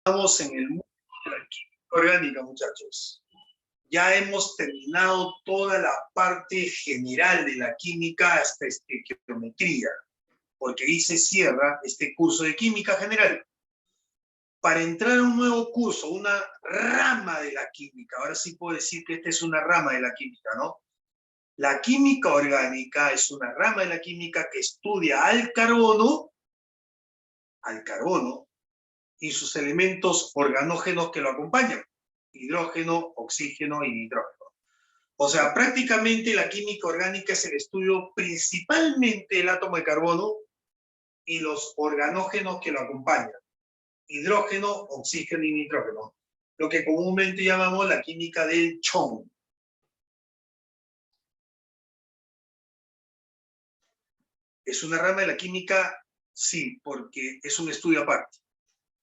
Estamos en el mundo de la química orgánica, muchachos. Ya hemos terminado toda la parte general de la química hasta estequiometría, porque ahí se cierra este curso de química general. Para entrar a un nuevo curso, una rama de la química, ahora sí puedo decir que esta es una rama de la química, ¿no? La química orgánica es una rama de la química que estudia al carbono y sus elementos organógenos que lo acompañan, hidrógeno, oxígeno y nitrógeno. O sea, prácticamente la química orgánica es el estudio principalmente del átomo de carbono y los organógenos que lo acompañan, hidrógeno, oxígeno y nitrógeno, lo que comúnmente llamamos la química del chon. ¿Es una rama de la química? Sí, porque es un estudio aparte.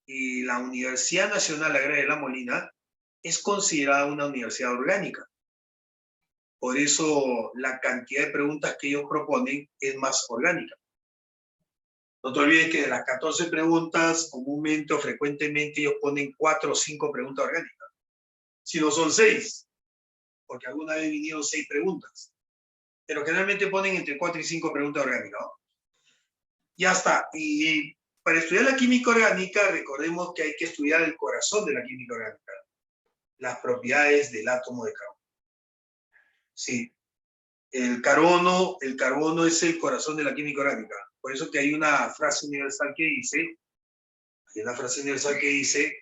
Y la Universidad Nacional Agraria de La Molina es considerada una universidad orgánica. Por eso la cantidad de preguntas que ellos proponen es más orgánica. No te olvides que de las 14 preguntas, comúnmente o frecuentemente ellos ponen 4 o 5 preguntas orgánicas. Si no son 6, porque alguna vez vinieron 6 preguntas. Pero generalmente ponen entre 4 y 5 preguntas orgánicas, ¿no? Ya está. Y para estudiar la química orgánica, recordemos que hay que estudiar el corazón de la química orgánica, las propiedades del átomo de carbono. Sí, el carbono es el corazón de la química orgánica. Por eso que hay una frase universal que dice,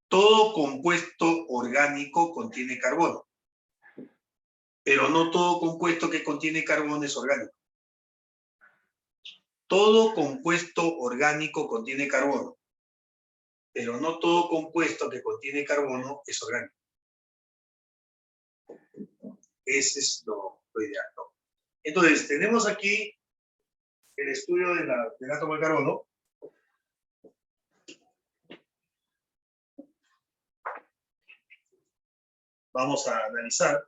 todo compuesto orgánico contiene carbono, pero no todo compuesto que contiene carbono es orgánico. Todo compuesto orgánico contiene carbono, pero no todo compuesto que contiene carbono es orgánico. Ese es lo ideal, ¿no? Entonces, tenemos aquí el estudio del átomo de carbono. Vamos a analizar.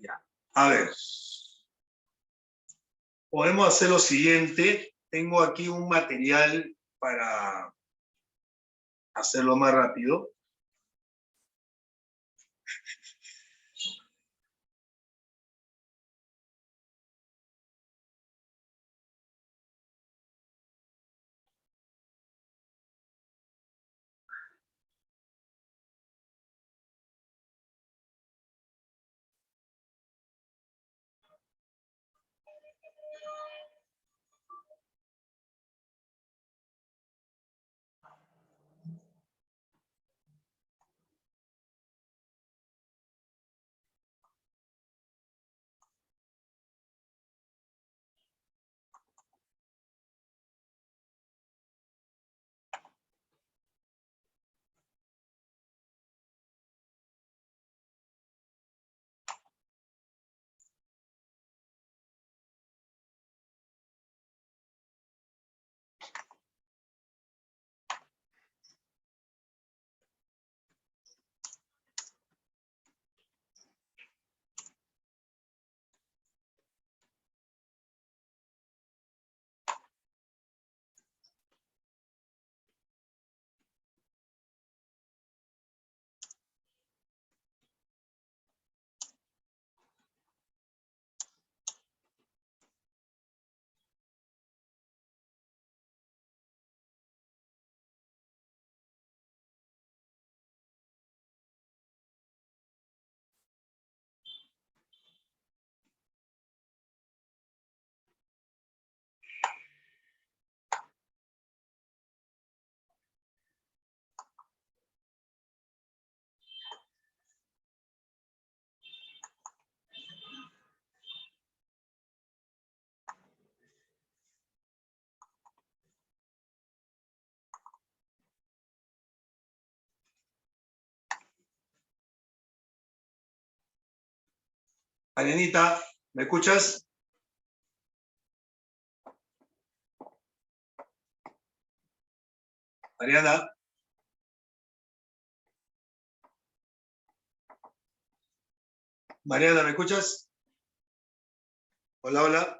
Ya. A ver. Podemos hacer lo siguiente. Tengo aquí un material para hacerlo más rápido. Marianita, ¿me escuchas? Mariana. Mariana, ¿me escuchas? Hola, hola.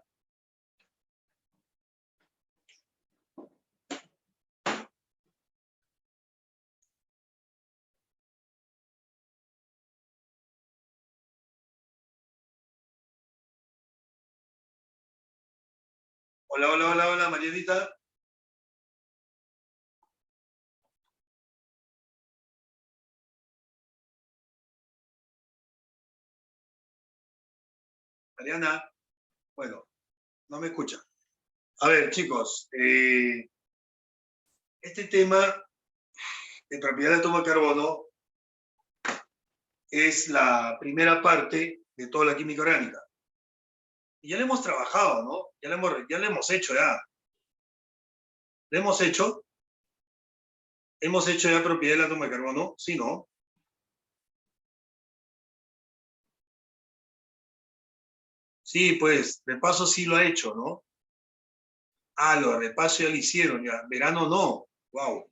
Hola, hola, hola, hola, Marianita. Mariana, bueno, no me escucha. A ver, chicos, este tema de propiedad de toma de carbono es la primera parte de toda la química orgánica. Y ya lo hemos trabajado, ¿no? Ya lo hemos hecho ya. ¿Lo hemos hecho? ¿Hemos hecho ya propiedad del átomo de carbono? Sí, ¿no? Sí, pues, de paso sí lo ha hecho, ¿no? Ah, lo de paso ya lo hicieron, ya. Verano no. Wow.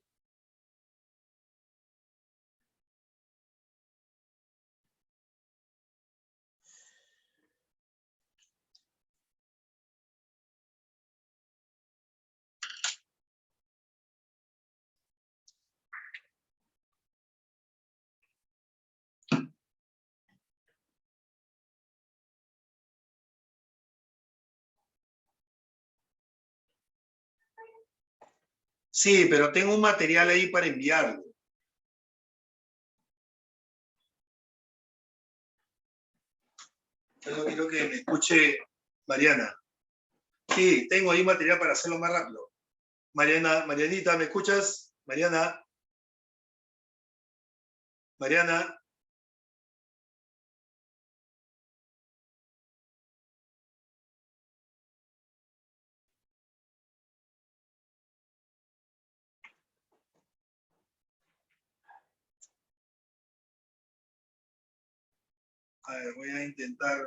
Sí, pero tengo un material ahí para enviarlo. Yo quiero que me escuche Mariana. Sí, tengo ahí material para hacerlo más rápido. Mariana, Marianita, ¿me escuchas? Mariana, Mariana. A ver, voy a intentar.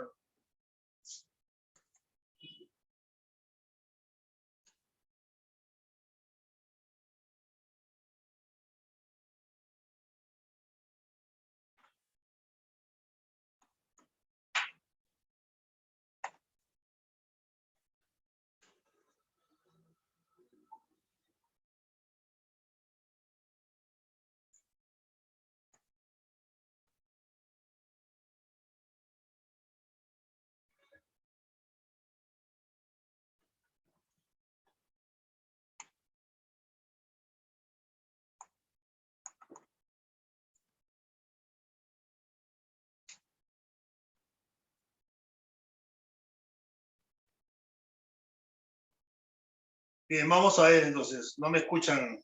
Bien, vamos a ver entonces. No me escuchan.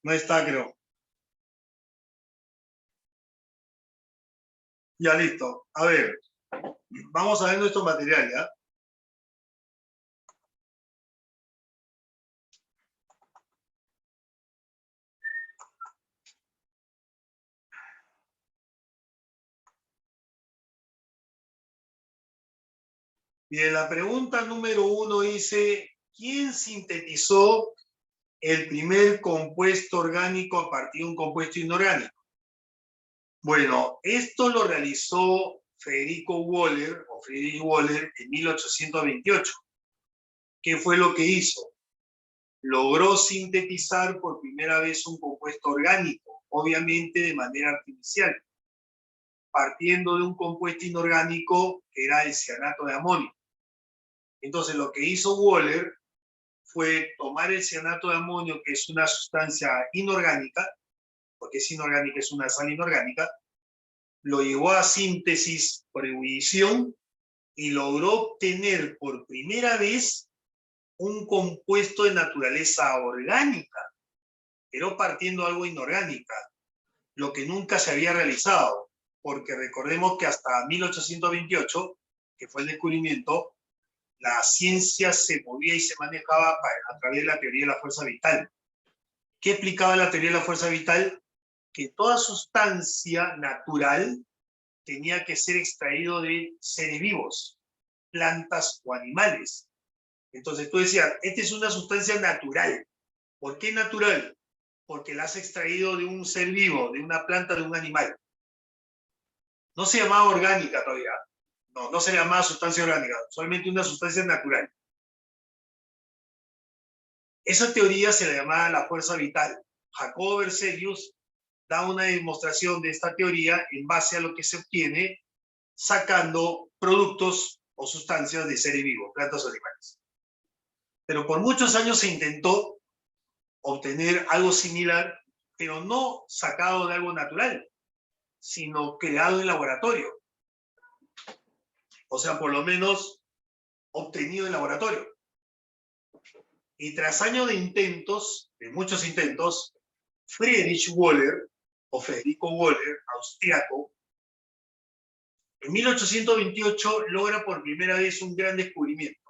No está, creo. Ya listo. A ver, vamos a ver nuestro material, ¿ya? Bien, la pregunta número 1 dice, ¿quién sintetizó el primer compuesto orgánico a partir de un compuesto inorgánico? Bueno, esto lo realizó Federico Waller, o Friedrich Waller, en 1828. ¿Qué fue lo que hizo? Logró sintetizar por primera vez un compuesto orgánico, obviamente de manera artificial, partiendo de un compuesto inorgánico que era el cianato de amonio. Entonces, lo que hizo Waller fue tomar el cianato de amonio, que es una sustancia inorgánica, porque es inorgánica, es una sal inorgánica, lo llevó a síntesis por ebullición y logró obtener por primera vez un compuesto de naturaleza orgánica, pero partiendo de algo inorgánica, lo que nunca se había realizado, porque recordemos que hasta 1828, que fue el descubrimiento, la ciencia se movía y se manejaba a través de la teoría de la fuerza vital. ¿Qué explicaba la teoría de la fuerza vital? Que toda sustancia natural tenía que ser extraído de seres vivos, plantas o animales. Entonces tú decías, esta es una sustancia natural. ¿Por qué natural? Porque la has extraído de un ser vivo, de una planta, de un animal. No se llamaba orgánica todavía. No, no se llamaba sustancia orgánica, solamente una sustancia natural. Esa teoría se le llamaba la fuerza vital. Jacobo Berzelius da una demostración de esta teoría en base a lo que se obtiene sacando productos o sustancias de seres vivos, plantas o animales. Pero por muchos años se intentó obtener algo similar, pero no sacado de algo natural, sino creado en laboratorio. O sea, por lo menos obtenido en laboratorio. Y tras años de intentos, de muchos intentos, Friedrich Wöhler, o Federico Wöhler, austriaco, en 1828 logra por primera vez un gran descubrimiento.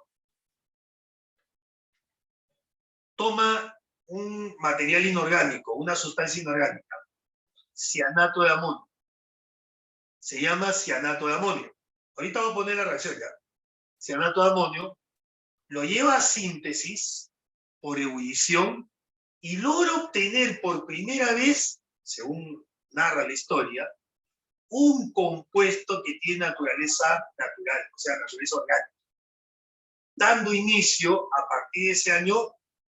Toma un material inorgánico, una sustancia inorgánica, cianato de amonio. Se llama cianato de amonio. Ahorita voy a poner la reacción ya. Cianato de amonio, lo lleva a síntesis por ebullición y logra obtener por primera vez, según narra la historia, un compuesto que tiene naturaleza natural, o sea, naturaleza orgánica, dando inicio a partir de ese año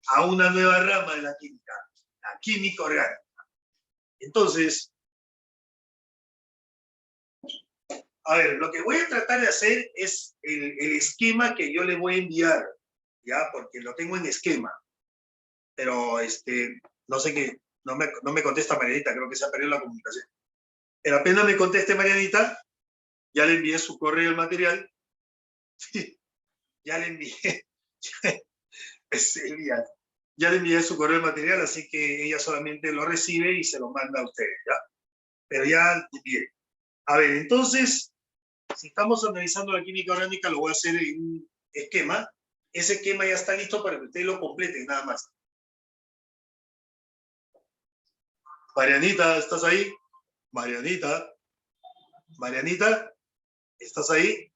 a una nueva rama de la química orgánica. Entonces, a ver, lo que voy a tratar de hacer es el esquema que yo le voy a enviar, ¿ya? Porque lo tengo en esquema. Pero, no sé qué, no me contesta Marianita, creo que se ha perdido la comunicación. Pero apenas me conteste Marianita, ya le envié su correo el material. Ya le envié. Ya le envié su correo el material, así que ella solamente lo recibe y se lo manda a ustedes, ¿ya? Pero ya envié. A ver, entonces, si estamos analizando la química orgánica, lo voy a hacer en un esquema. Ese esquema ya está listo para que ustedes lo completen, nada más. Marianita, ¿estás ahí? Marianita. Marianita, ¿estás ahí?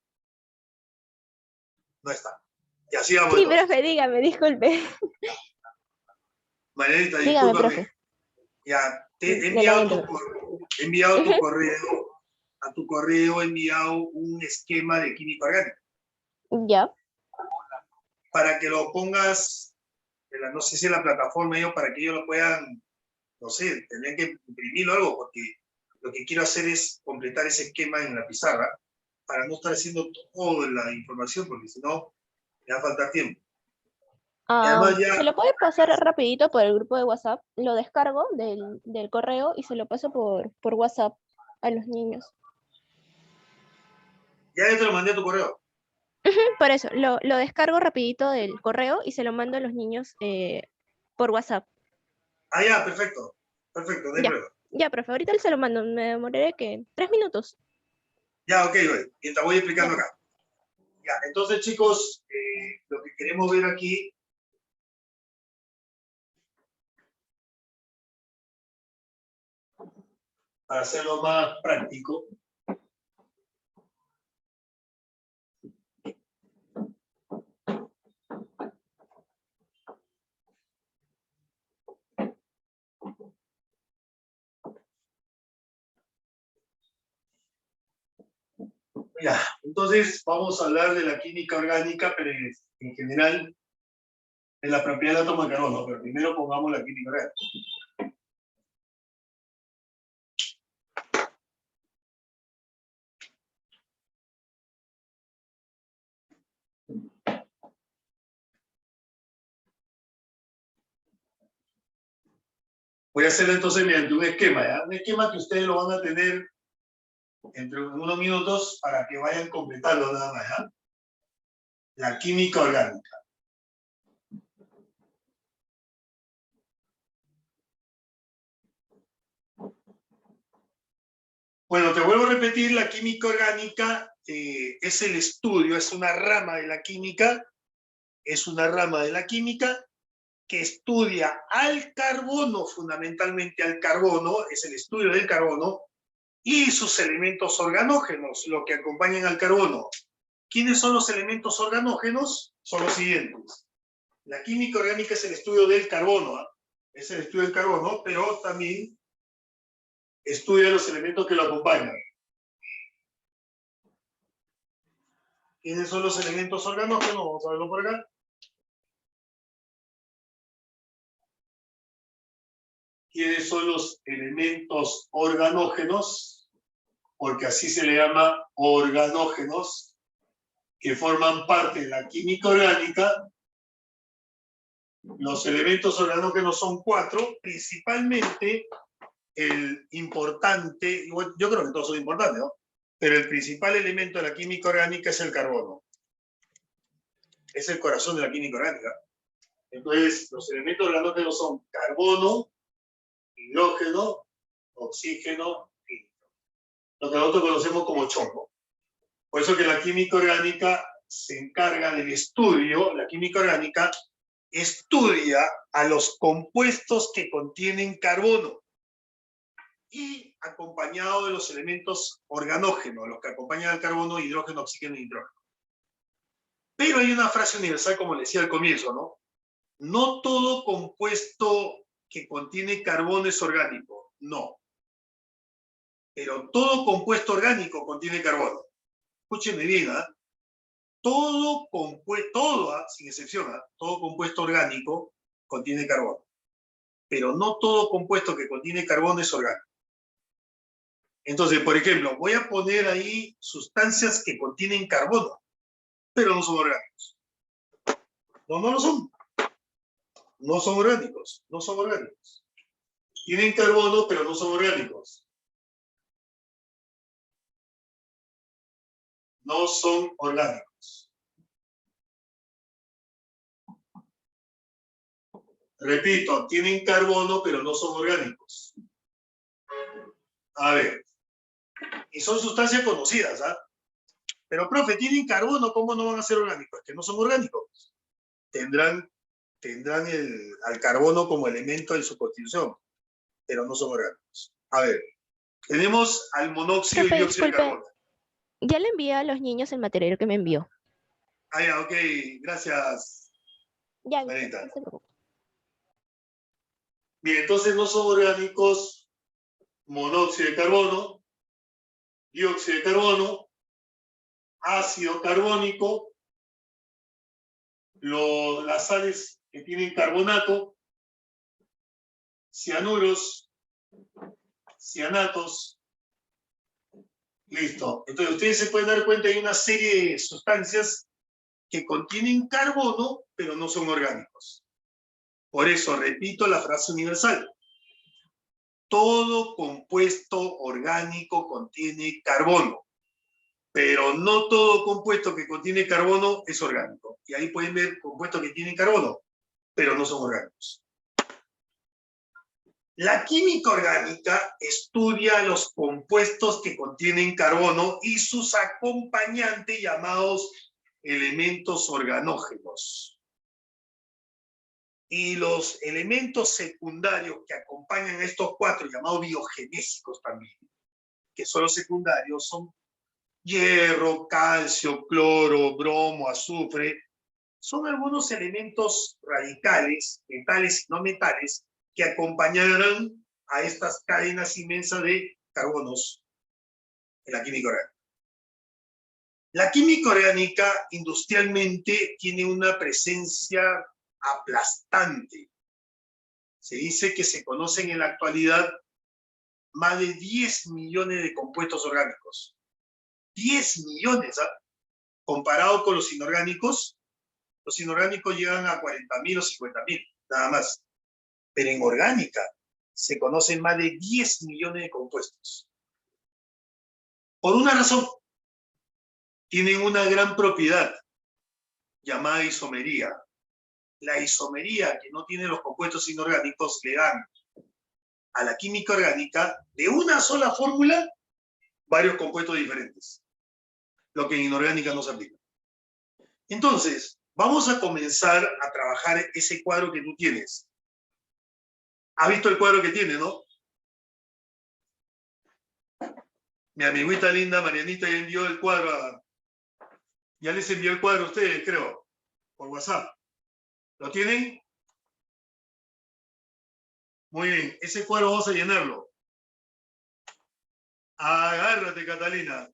No está. Y así vamos. Sí, entonces. profe, dígame, disculpe. Marianita, Dígame, discúlpame. profe. Ya, te he Le lamento. enviado tu correo, a tu correo he enviado un esquema de química orgánica. Ya. Para que lo pongas, no sé si en la plataforma ellos, para que ellos lo puedan, no sé, tendrían que imprimirlo o algo, porque lo que quiero hacer es completar ese esquema en la pizarra, para no estar haciendo toda la información, porque si no, me va a faltar tiempo. Además ya, Se lo puede pasar rapidito por el grupo de WhatsApp. Lo descargo del correo y se lo paso por WhatsApp a los niños. ya te lo mandé a tu correo. Por eso, lo descargo rapidito del correo y se lo mando a los niños por WhatsApp. Ah, ya, perfecto. Perfecto, no hay problema. Ya, profe, ahorita se lo mando. Me demoraré, que 3 minutos. Ya, ok, mientras voy explicando acá. Ya, entonces, chicos, lo que queremos ver aquí para hacerlo más práctico. Ya, entonces vamos a hablar de la química orgánica, pero en general de la propiedad del átomo de carbono, pero primero pongamos la química orgánica. Voy a hacer entonces mediante un esquema, ¿ya? Un esquema que ustedes lo van a tener entre unos minutos para que vayan completando nada más, ¿ya? La química orgánica. Bueno, te vuelvo a repetir, la química orgánica es el estudio, es una rama de la química, que estudia al carbono, fundamentalmente al carbono, es el estudio del carbono, y sus elementos organógenos, lo que acompañan al carbono. ¿Quiénes son los elementos organógenos? Son los siguientes. La química orgánica es el estudio del carbono, ¿eh? Es el estudio del carbono, pero también estudia los elementos que lo acompañan. ¿Quiénes son los elementos organógenos? Vamos a verlo por acá. ¿Quiénes son los elementos organógenos? Porque así se le llama organógenos, que forman parte de la química orgánica. Los elementos organógenos son 4, principalmente el importante, yo creo que todos son importantes, ¿no? Pero el principal elemento de la química orgánica es el carbono. Es el corazón de la química orgánica. Entonces, los elementos organógenos son carbono, hidrógeno, oxígeno y lo que nosotros conocemos como chombo. Por eso que la química orgánica se encarga del estudio, la química orgánica estudia a los compuestos que contienen carbono y acompañado de los elementos organógenos, los que acompañan al carbono, hidrógeno, oxígeno y nitrógeno. Pero hay una frase universal, como le decía al comienzo, ¿no? No todo compuesto que contiene carbono es orgánico, no. Pero todo compuesto orgánico contiene carbono. Escúchenme bien, ¿eh? Todo compuesto, sin excepción, todo compuesto orgánico contiene carbono. Pero no todo compuesto que contiene carbono es orgánico. Entonces, por ejemplo, voy a poner ahí sustancias que contienen carbono, pero no son orgánicos. No, no lo son. No son orgánicos, no son orgánicos. Tienen carbono, pero no son orgánicos. No son orgánicos. Repito, tienen carbono, pero no son orgánicos. A ver. Y son sustancias conocidas, ¿ah? Pero, profe, tienen carbono, ¿cómo no van a ser orgánicos? Es que no son orgánicos. Tendrán al carbono como elemento en su constitución, pero no son orgánicos. A ver, tenemos al monóxido y dióxido de carbono. Ya le envié a los niños el material que me envió. Ah, ya, ok, gracias. Ya, Marita. no se preocupe. Bien, entonces no son orgánicos monóxido de carbono, dióxido de carbono, ácido carbónico, las sales que tienen carbonato, cianuros, cianatos. Listo. Entonces ustedes se pueden dar cuenta, hay una serie de sustancias que contienen carbono, pero no son orgánicos. Por eso repito la frase universal. Todo compuesto orgánico contiene carbono, pero no todo compuesto que contiene carbono es orgánico. Y ahí pueden ver compuestos que tienen carbono, pero no son orgánicos. La química orgánica estudia los compuestos que contienen carbono y sus acompañantes llamados elementos organógenos. Y los elementos secundarios que acompañan a estos 4, llamados biogenésicos también, que son los secundarios, son hierro, calcio, cloro, bromo, azufre. Son algunos elementos radicales, metales y no metales, que acompañarán a estas cadenas inmensas de carbonos en la química orgánica. La química orgánica industrialmente tiene una presencia aplastante. Se dice que se conocen en la actualidad más de 10 millones de compuestos orgánicos. 10 millones, ¿ah? Comparado con los inorgánicos llegan a 40.000 o 50.000, nada más. Pero en orgánica se conocen más de 10 millones de compuestos. Por una razón, tienen una gran propiedad llamada isomería. La isomería que no tienen los compuestos inorgánicos le dan a la química orgánica de una sola fórmula varios compuestos diferentes, lo que en inorgánica no se aplica. Entonces, vamos a comenzar a trabajar ese cuadro que tú tienes. ¿Has visto el cuadro que tiene, no? Mi amiguita linda Marianita ya envió el cuadro ya les envió el cuadro a ustedes, creo, por WhatsApp. ¿Lo tienen? Muy bien, ese cuadro vamos a llenarlo. Agárrate, Catalina.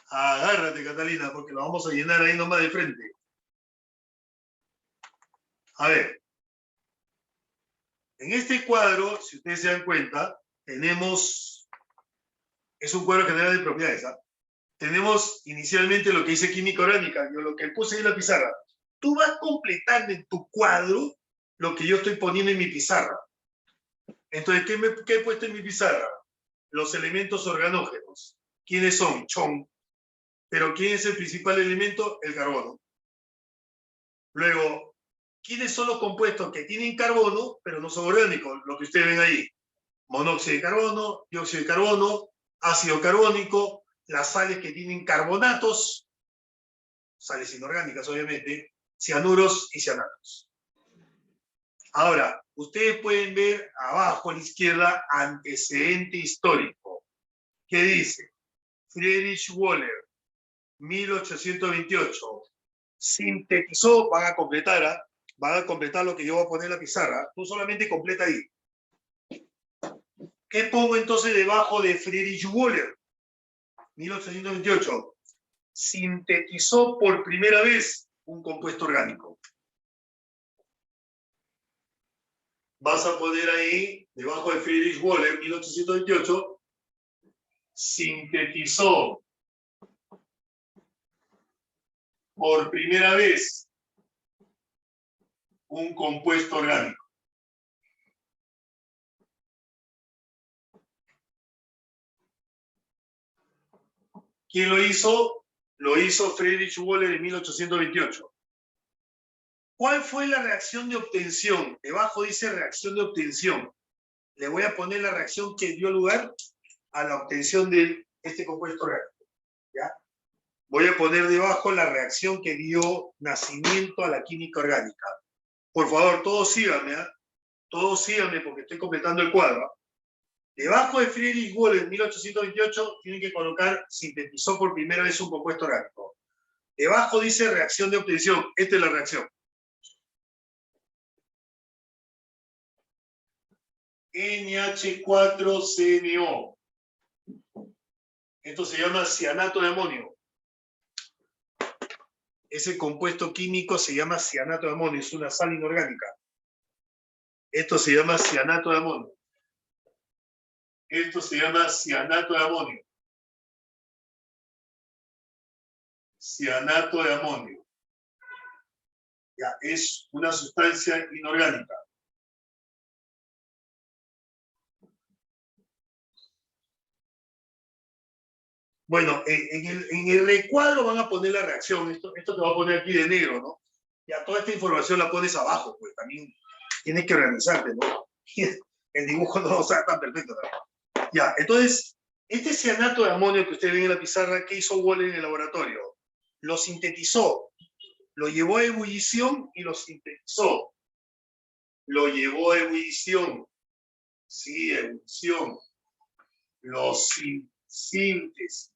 Agárrate, Catalina, porque lo vamos a llenar ahí nomás de frente. A ver. En este cuadro, si ustedes se dan cuenta, tenemos... Es un cuadro general de propiedades, ¿ah? Tenemos inicialmente lo que dice química orgánica, yo lo que puse ahí en la pizarra. Tú vas completando en tu cuadro lo que yo estoy poniendo en mi pizarra. Entonces, ¿qué he puesto en mi pizarra? Los elementos organógenos. ¿Quiénes son? Chon. Pero ¿quién es el principal elemento? El carbono. Luego, ¿quiénes son los compuestos que tienen carbono, pero no son orgánicos? Lo que ustedes ven ahí. Monóxido de carbono, dióxido de carbono, ácido carbónico, las sales que tienen carbonatos, sales inorgánicas obviamente, cianuros y cianatos. Ahora, ustedes pueden ver abajo a la izquierda antecedente histórico. ¿Qué dice? Friedrich Wöhler, 1828. Sintetizó, van a completar lo que yo voy a poner en la pizarra. Tú solamente completa ahí. ¿Qué pongo entonces debajo de Friedrich Wöhler? 1828. Sintetizó por primera vez un compuesto orgánico. Vas a poner ahí, debajo de Friedrich Wöhler, 1828, sintetizó por primera vez un compuesto orgánico. ¿Quién lo hizo? Lo hizo Friedrich Wöhler en 1828. ¿Cuál fue la reacción de obtención? Debajo dice reacción de obtención. Le voy a poner la reacción que dio lugar a la obtención de este compuesto orgánico. ¿Ya? Voy a poner debajo la reacción que dio nacimiento a la química orgánica. Por favor, todos síganme, ¿eh? Todos síganme porque estoy completando el cuadro. Debajo de Friedrich Wöhler en 1828 tienen que colocar sintetizó por primera vez un compuesto orgánico. Debajo dice reacción de obtención. Esta es la reacción. NH4CNO. Esto se llama cianato de amonio. Ese compuesto químico se llama cianato de amonio, es una sal inorgánica. Esto se llama cianato de amonio. Esto se llama cianato de amonio. Cianato de amonio. Ya, es una sustancia inorgánica. Bueno, en el recuadro van a poner la reacción. Esto te va a poner aquí de negro, ¿no? Ya toda esta información la pones abajo, pues también tienes que organizarte, ¿no? El dibujo no va a ser tan perfecto también. Ya, entonces, este cianato de amonio que ustedes ven en la pizarra, ¿qué hizo Wöhler en el laboratorio? Lo sintetizó, lo llevó a ebullición y lo sintetizó. Lo llevó a ebullición. Sí, ebullición. Síntesis.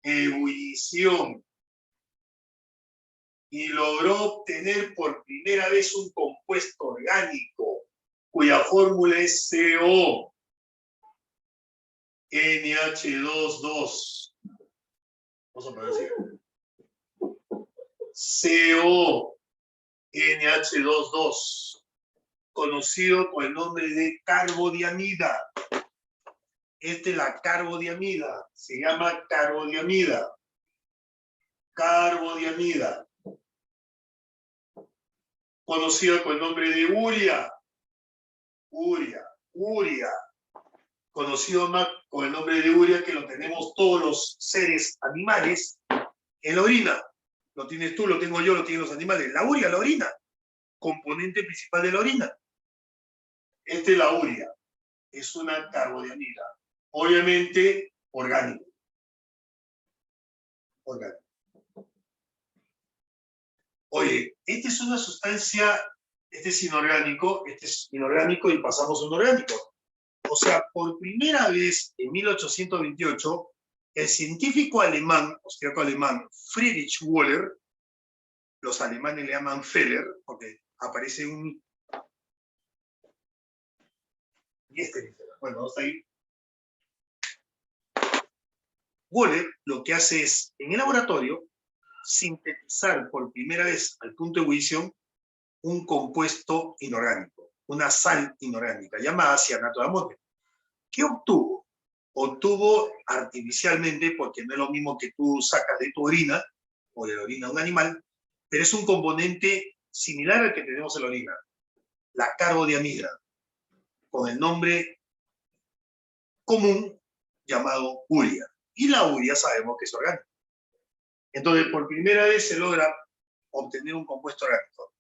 Ebullición. Y logró obtener por primera vez un compuesto orgánico, cuya fórmula es CO. NH22. Vamos a poner así. CO. NH22. Conocido por el nombre de carbodiamida. Esta es la carbodiamida. Se llama carbodiamida. Carbodiamida. Conocida con el nombre de urea. Urea. Conocido más con el nombre de urea, que lo tenemos todos los seres animales en la orina. Lo tienes tú, lo tengo yo, lo tienen los animales. La urea, la orina. Componente principal de la orina. Esta es la urea. Es una carbodiamida. Obviamente, orgánico. Orgánico. Oye, esta es una sustancia, este es inorgánico y pasamos a un orgánico. O sea, por primera vez en 1828, el científico alemán, austríaco-alemán, Friedrich Wöhler, los alemanes le llaman Feller, porque aparece un... Y bueno, está ahí. Wöhler lo que hace es, en el laboratorio, sintetizar por primera vez al punto de ebullición un compuesto inorgánico, una sal inorgánica, llamada cianato de amonio. ¿Qué obtuvo? Obtuvo artificialmente, porque no es lo mismo que tú sacas de tu orina, o de la orina de un animal, pero es un componente similar al que tenemos en la orina, la carbodiamida, con el nombre común llamado urea. Y la urea sabemos que es orgánica. Entonces, por primera vez se logra obtener un compuesto orgánico.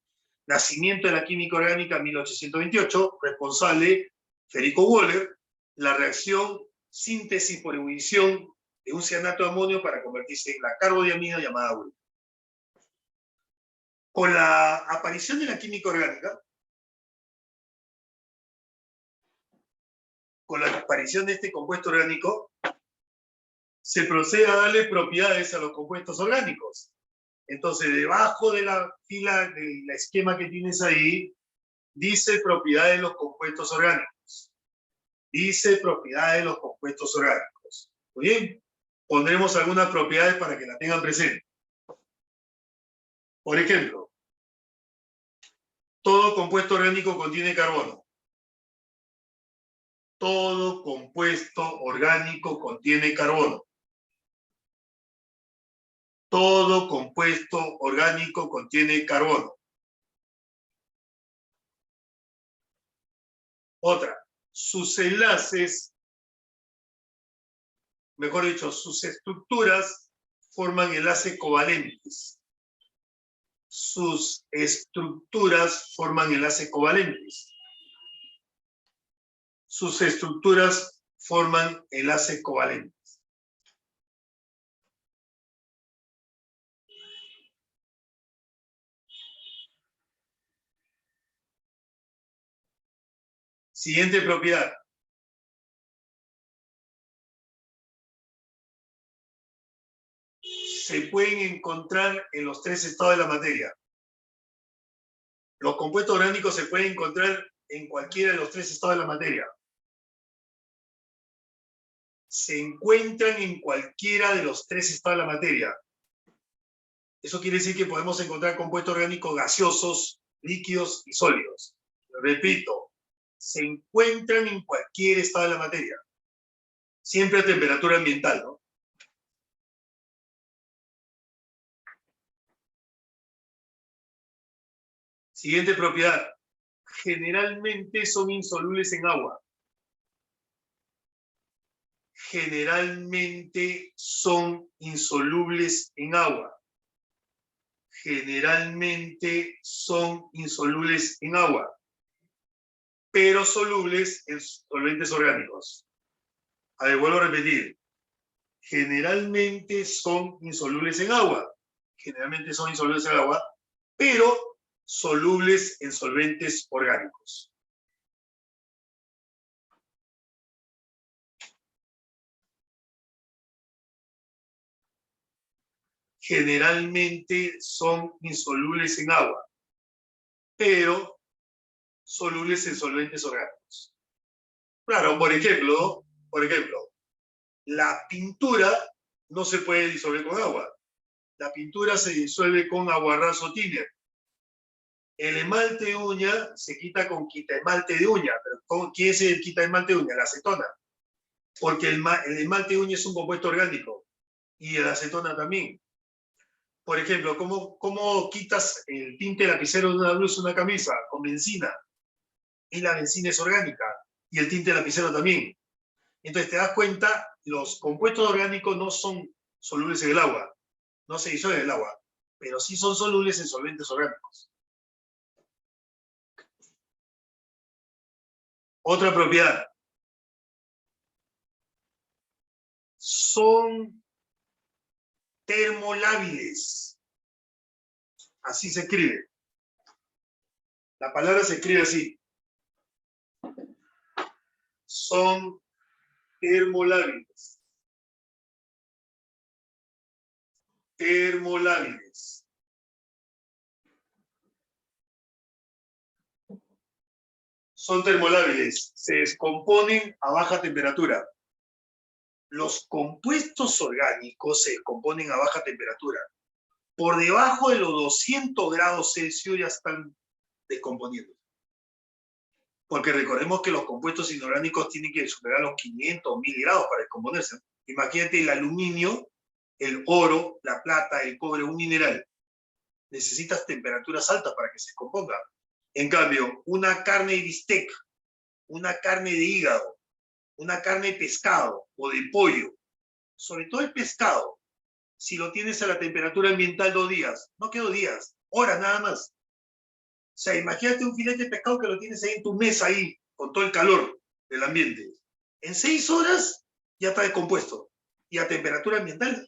Nacimiento de la química orgánica en 1828, responsable Federico Wöhler, la reacción síntesis por ebullición de un cianato de amonio para convertirse en la carbodiamida llamada urea. Con la aparición de la química orgánica, con la aparición de este compuesto orgánico, se procede a darle propiedades a los compuestos orgánicos. Entonces, debajo de la fila, del esquema que tienes ahí, dice propiedades de los compuestos orgánicos. Dice propiedades de los compuestos orgánicos. Muy bien, pondremos algunas propiedades para que la tengan presente. Por ejemplo, todo compuesto orgánico contiene carbono. Todo compuesto orgánico contiene carbono. Todo compuesto orgánico contiene carbono. Otra, sus enlaces, mejor dicho, sus estructuras forman enlaces covalentes. Sus estructuras forman enlaces covalentes. Sus estructuras forman enlaces covalentes. Siguiente propiedad. Se pueden encontrar en los tres estados de la materia. Los compuestos orgánicos se pueden encontrar en cualquiera de los tres estados de la materia. Se encuentran en cualquiera de los tres estados de la materia. Eso quiere decir que podemos encontrar compuestos orgánicos gaseosos, líquidos y sólidos. Repito, se encuentran en cualquier estado de la materia. Siempre a temperatura ambiental, ¿no? Siguiente propiedad. Generalmente son insolubles en agua. Generalmente son insolubles en agua. Generalmente son insolubles en agua, pero solubles en solventes orgánicos. A ver, vuelvo a repetir. Generalmente son insolubles en agua. Generalmente son insolubles en agua, pero solubles en solventes orgánicos. Generalmente son insolubles en agua, pero solubles en solventes orgánicos. Claro, por ejemplo, la pintura no se puede disolver con agua. La pintura se disuelve con aguarrás o thinner. El esmalte de uña se quita con quita esmalte de uña. Pero ¿qué es el quita esmalte de uña? La acetona. Porque el esmalte de uña es un compuesto orgánico. Y la acetona también. Por ejemplo, ¿cómo quitas el tinte lapicero de una blusa, una camisa? Con benzina. Y la benzina es orgánica. Y el tinte lapicero también. Entonces te das cuenta, los compuestos orgánicos no son solubles en el agua. No se disuelven en el agua. Pero sí son solubles en solventes orgánicos. Otra propiedad. Son termolábiles. Así se escribe. La palabra se escribe así. son termolábiles. Termolábiles. Son termolábiles, se descomponen a baja temperatura. Los compuestos orgánicos se descomponen a baja temperatura. Por debajo de los 200 grados Celsius ya están descomponiendo. Porque recordemos que los compuestos inorgánicos tienen que superar los 500, 1000 grados para descomponerse. Imagínate el aluminio, el oro, la plata, el cobre, un mineral. Necesitas temperaturas altas para que se descomponga. En cambio, una carne de bistec, una carne de hígado, una carne de pescado o de pollo, sobre todo el pescado, si lo tienes a la temperatura ambiental 2 días, no que 2 días, horas nada más. O sea, imagínate un filete de pescado que lo tienes ahí en tu mesa, ahí, con todo el calor del ambiente. En 6 horas ya está descompuesto. Y a temperatura ambiental.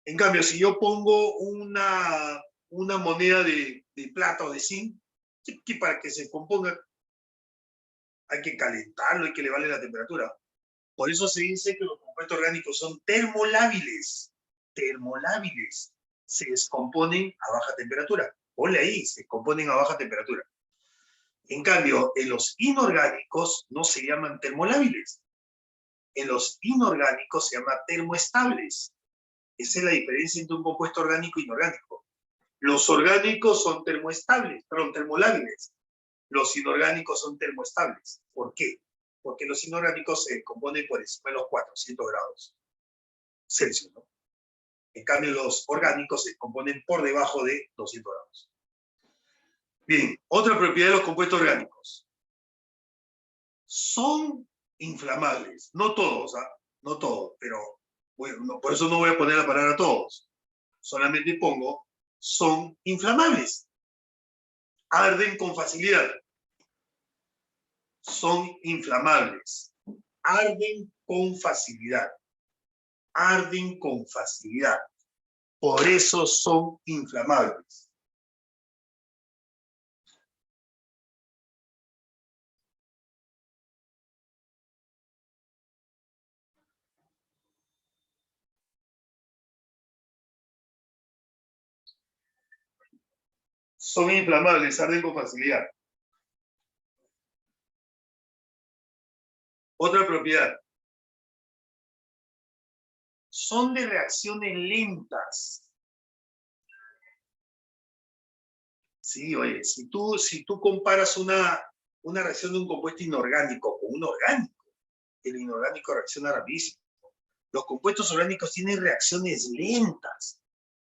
En cambio, si yo pongo una moneda de plata o de zinc, que para que se componga hay que calentarlo, hay que elevarle la temperatura. Por eso se dice que los compuestos orgánicos son termolábiles. Termolábiles. Se descomponen a baja temperatura. Ponle ahí, se descomponen a baja temperatura. En cambio, en los inorgánicos no se llaman termolábiles. En los inorgánicos se llama termoestables. Esa es la diferencia entre un compuesto orgánico e inorgánico. Los orgánicos son termoestables, perdón, termolábiles. Los inorgánicos son termoestables. ¿Por qué? Porque los inorgánicos se descomponen por encima de los 400 grados Celsius, ¿no? En cambio, los orgánicos se descomponen por debajo de 200 grados. Bien, otra propiedad de los compuestos orgánicos. Son inflamables. No todos, ¿ah? No todos, pero bueno, no, por eso no voy a poner la palabra todos. Solamente pongo, son inflamables. Arden con facilidad. Son inflamables. Arden con facilidad. Arden con facilidad. Por eso son inflamables. Son inflamables, arden con facilidad. Otra propiedad. Son de reacciones lentas. Sí, oye, si tú comparas una reacción de un compuesto inorgánico con un orgánico, el inorgánico reacciona rapidísimo. Los compuestos orgánicos tienen reacciones lentas.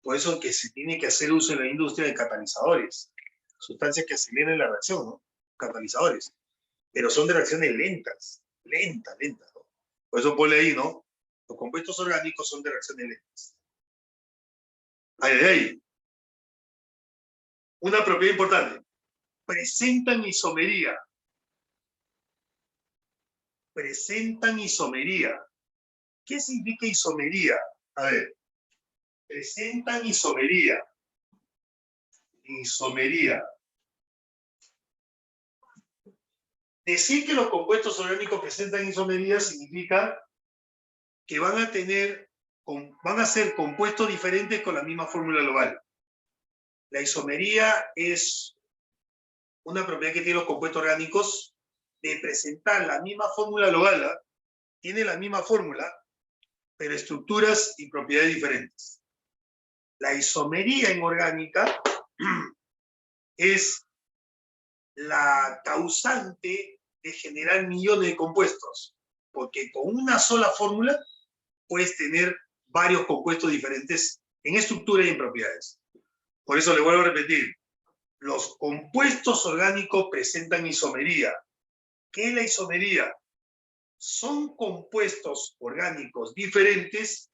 Por eso que se tiene que hacer uso en la industria de catalizadores. Sustancias que aceleren la reacción, ¿no? Catalizadores. Pero son de reacciones lentas. Lentas, ¿no? Por eso ponle ahí, ¿no? Los compuestos orgánicos son de reacciones lentas. Ay. Una propiedad importante. Presentan isomería. Presentan isomería. ¿Qué significa isomería? A ver. Presentan isomería. Isomería. Decir que los compuestos orgánicos presentan isomería significa que van a ser compuestos diferentes con la misma fórmula global. La isomería es una propiedad que tienen los compuestos orgánicos de presentar la misma fórmula global, ¿eh? Tiene la misma fórmula, pero estructuras y propiedades diferentes. La isomería en orgánica es la causante de generar millones de compuestos, porque con una sola fórmula puedes tener varios compuestos diferentes en estructura y en propiedades. Por eso le vuelvo a repetir, los compuestos orgánicos presentan isomería. ¿Qué es la isomería? Son compuestos orgánicos diferentes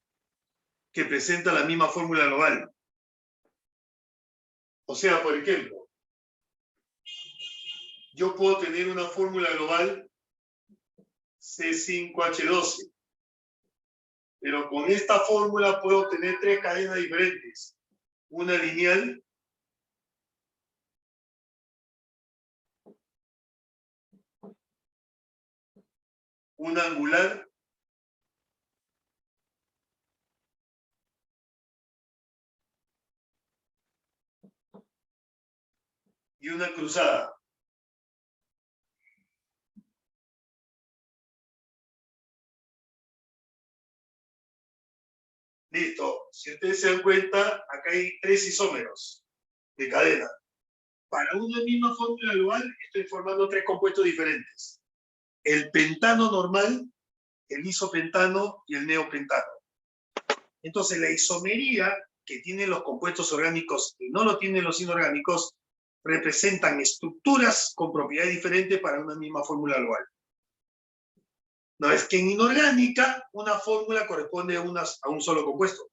que presentan la misma fórmula global. O sea, por ejemplo, yo puedo tener una fórmula global C5H12, pero con esta fórmula puedo tener 3 cadenas diferentes. Una lineal, una angular y una cruzada. Listo. Si ustedes se dan cuenta, acá hay 3 isómeros de cadena. Para una misma fórmula global estoy formando 3 compuestos diferentes. El pentano normal, el isopentano y el neopentano. Entonces la isomería que tienen los compuestos orgánicos y no lo tienen los inorgánicos representan estructuras con propiedades diferentes para una misma fórmula global. No es que en inorgánica una fórmula corresponde a un solo compuesto.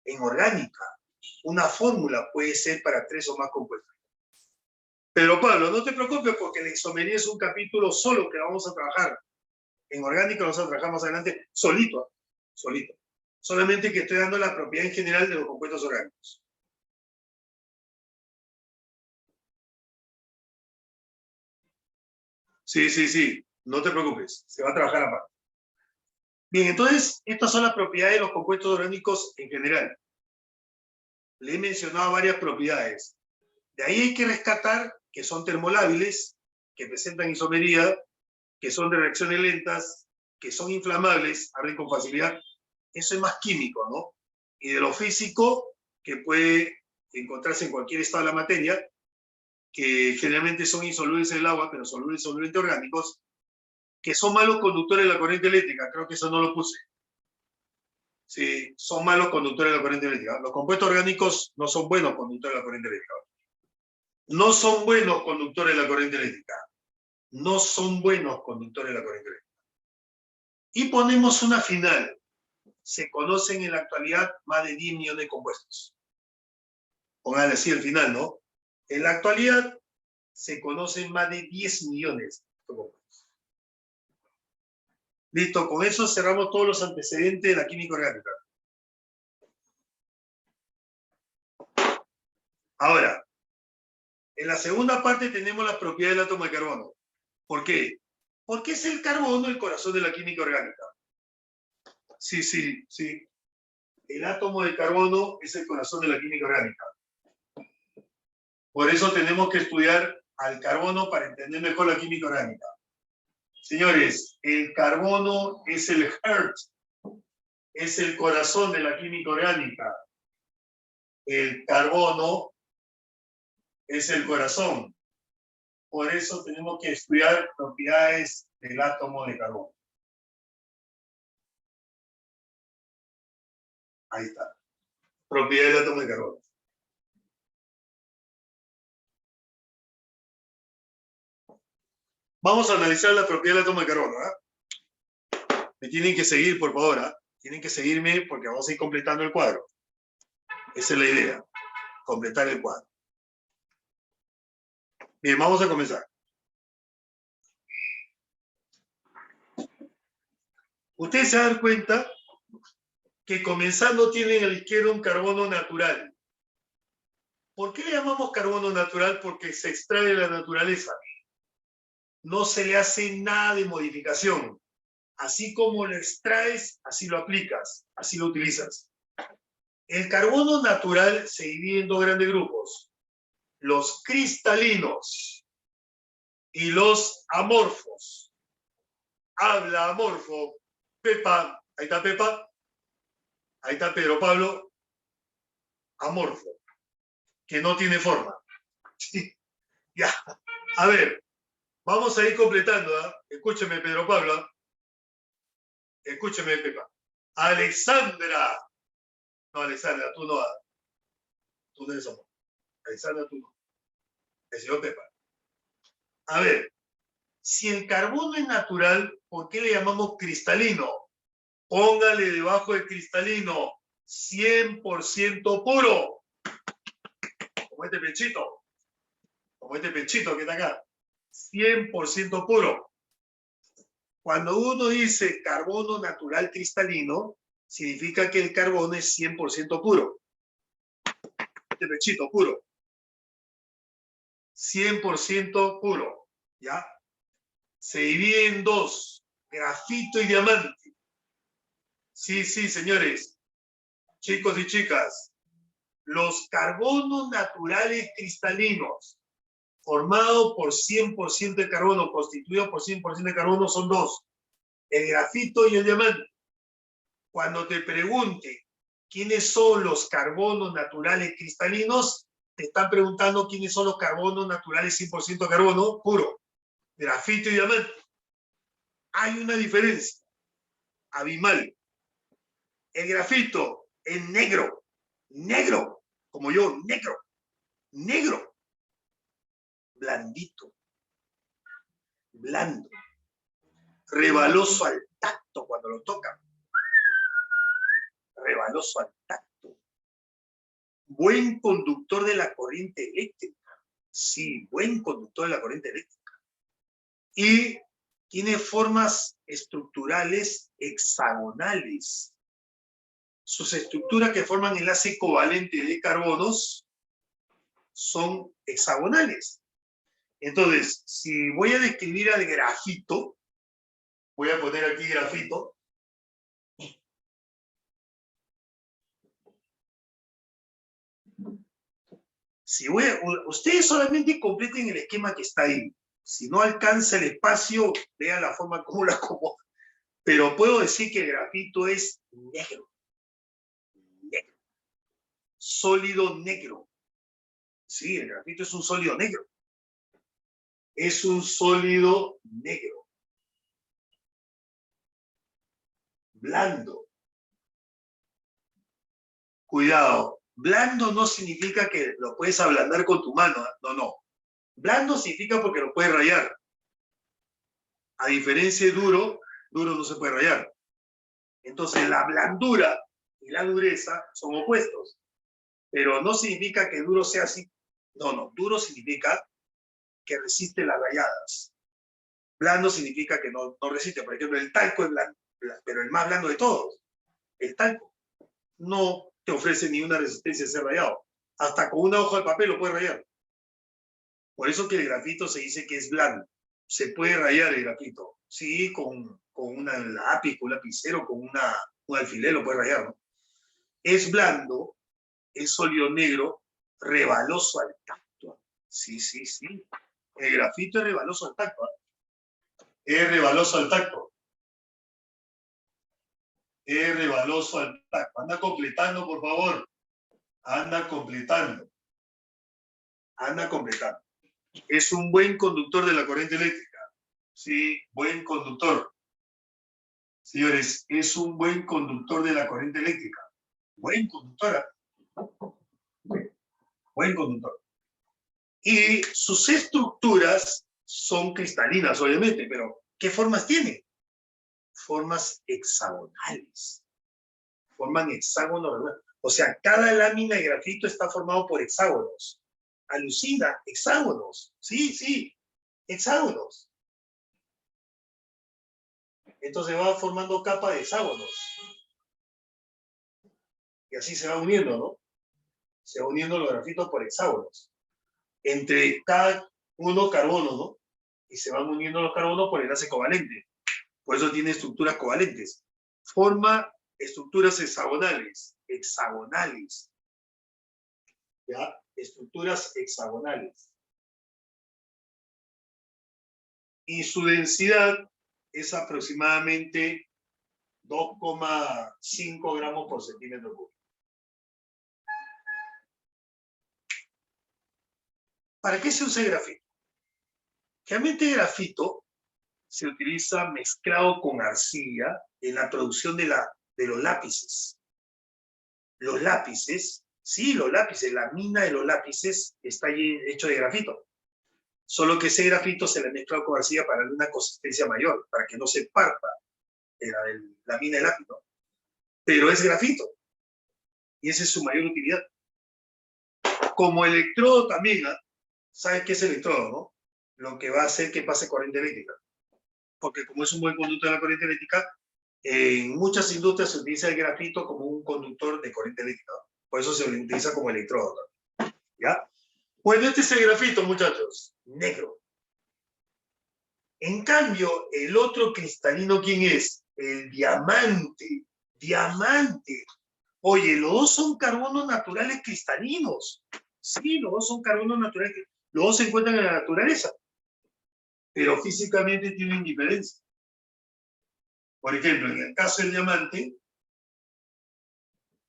En orgánica, una fórmula puede ser para 3 o más compuestos. Pero Pablo, no te preocupes porque la isomería es un capítulo solo que vamos a trabajar. En orgánica lo vamos a trabajar más adelante solito. Solamente que estoy dando la propiedad en general de los compuestos orgánicos. Sí. No te preocupes. Se va a trabajar aparte. Bien, entonces, estas son las propiedades de los compuestos orgánicos en general. Le he mencionado varias propiedades. De ahí hay que rescatar que son termolábiles, que presentan isomería, que son de reacciones lentas, que son inflamables, arden con facilidad. Eso es más químico, ¿no? Y de lo físico, que puede encontrarse en cualquier estado de la materia, que generalmente son insolubles en el agua, pero solubles en solventes orgánicos, que son malos conductores de la corriente eléctrica. Creo que eso no lo puse. Sí, son malos conductores de la corriente eléctrica. Los compuestos orgánicos no son buenos conductores de la corriente eléctrica. No son buenos conductores de la corriente eléctrica. No son buenos conductores de la corriente eléctrica. Y ponemos una final. Se conocen en la actualidad más de 10 millones de compuestos. Pongan así el final, ¿no? En la actualidad se conocen más de 10 millones de compuestos. Listo, con eso cerramos todos los antecedentes de la química orgánica. Ahora, en la segunda parte tenemos las propiedades del átomo de carbono. ¿Por qué? Porque es el carbono el corazón de la química orgánica. Sí. El átomo de carbono es el corazón de la química orgánica. Por eso tenemos que estudiar al carbono para entender mejor la química orgánica. Señores, el carbono es el heart, es el corazón de la química orgánica. El carbono es el corazón. Por eso tenemos que estudiar propiedades del átomo de carbono. Ahí está. Propiedades del átomo de carbono. Vamos a analizar la propiedad del átomo de carbono. Me tienen que seguir, por favor. Tienen que seguirme porque vamos a ir completando el cuadro. Esa es la idea. Completar el cuadro. Bien, vamos a comenzar. Ustedes se dan cuenta que comenzando tienen a la izquierda un carbono natural. ¿Por qué le llamamos carbono natural? Porque se extrae de la naturaleza. No se le hace nada de modificación. Así como lo extraes, así lo aplicas, así lo utilizas. El carbono natural se divide en 2 grandes grupos. Los cristalinos y los amorfos. Habla amorfo. Pepa, ahí está Pepa. Ahí está Pedro Pablo. Amorfo. Que no tiene forma. Ya. A ver, vamos a ir completando. Escúcheme, Pedro Pablo. Escúcheme, Pepa. Alexandra. No, Alexandra, tú no. Tú no eres amor. Alexandra, tú no. El señor Pepa. A ver, si el carbono es natural, ¿por qué le llamamos cristalino? Póngale debajo del cristalino 100% puro. Como este pechito. Como este pechito que está acá. 100% puro. Cuando uno dice carbono natural cristalino, significa que el carbono es 100% puro. Este pechito puro. 100% puro. ¿Ya? Se divide en 2. grafito y diamante. Sí, sí, señores, chicos y chicas, los carbonos naturales cristalinos, formados por 100% de carbono, constituidos por 100% de carbono, son dos, el grafito y el diamante. Cuando te pregunte quiénes son los carbonos naturales cristalinos, te están preguntando quiénes son los carbonos naturales 100% de carbono puro, grafito y diamante. Hay una diferencia abismal. El grafito es negro, negro, como yo, negro, negro, blandito, blando, rebaloso al tacto cuando lo tocan, rebaloso al tacto, buen conductor de la corriente eléctrica, sí, buen conductor de la corriente eléctrica, y tiene formas estructurales hexagonales. Sus estructuras que forman enlace covalente de carbonos son hexagonales. Entonces, si voy a describir al grafito, voy a poner aquí grafito. Ustedes solamente completen el esquema que está ahí. Si no alcanza el espacio, vean la forma como la acomodo. Pero puedo decir que el grafito es negro. Negro. Sólido negro. Sí, el grafito es un sólido negro. Es un sólido negro. Blando. Cuidado. Blando no significa que lo puedes ablandar con tu mano. No, no. Blando significa porque lo puedes rayar. A diferencia de duro, duro no se puede rayar. Entonces la blandura y la dureza son opuestos. Pero no significa que duro sea así. No, no. Duro significa que resiste las rayadas. Blando significa que no resiste. Por ejemplo, el talco es blando, pero el más blando de todos. El talco no te ofrece ni una resistencia a ser rayado. Hasta con una hoja de papel lo puedes rayar. Por eso que el grafito se dice que es blando. Se puede rayar el grafito. Sí, con un lápiz, con un lapicero, con un alfiler lo puedes rayar, ¿no? Es blando, es sólido negro, rebaloso al tacto. Sí, sí, sí. El grafito es rebaloso al tacto. Es rebaloso al tacto. Es rebaloso al tacto. Anda completando, por favor. Anda completando. Anda completando. Es un buen conductor de la corriente eléctrica. Sí, buen conductor. Señores, es un buen conductor de la corriente eléctrica. Buen conductora. Buen conductor. Y sus estructuras son cristalinas, obviamente, pero ¿qué formas tiene? Formas hexagonales. Forman hexágonos, ¿verdad? O sea, cada lámina de grafito está formado por hexágonos. Alucina, hexágonos. Sí, sí, hexágonos. Entonces va formando capa de hexágonos. Y así se va uniendo, ¿no? Se va uniendo los grafitos por hexágonos. Entre cada uno carbono, ¿no? Y se van uniendo los carbonos por enlace covalente. Por eso tiene estructuras covalentes. Forma estructuras hexagonales. Hexagonales. ¿Ya? Estructuras hexagonales. Y su densidad es aproximadamente 2,5 gramos por centímetro cúbico. ¿Para qué se usa el grafito? Realmente el grafito se utiliza mezclado con arcilla en la producción de los lápices. Los lápices, sí, los lápices, la mina de los lápices está hecho de grafito. Solo que ese grafito se le ha mezclado con arcilla para darle una consistencia mayor, para que no se parta la mina de lápiz, ¿no? Pero es grafito. Y esa es su mayor utilidad. Como electrodo también, ¿eh? ¿Sabes qué es electrodo, no? Lo que va a hacer que pase corriente eléctrica. Porque como es un buen conductor de la corriente eléctrica, en muchas industrias se utiliza el grafito como un conductor de corriente eléctrica. Por eso se utiliza como electrodo. ¿Ya? Bueno, este es el grafito, muchachos. Negro. En cambio, el otro cristalino, ¿quién es? El diamante. Diamante. Oye, los dos son carbonos naturales cristalinos. Sí, los dos son carbonos naturales. Los dos se encuentran en la naturaleza, pero físicamente tienen diferencia. Por ejemplo, en el caso del diamante,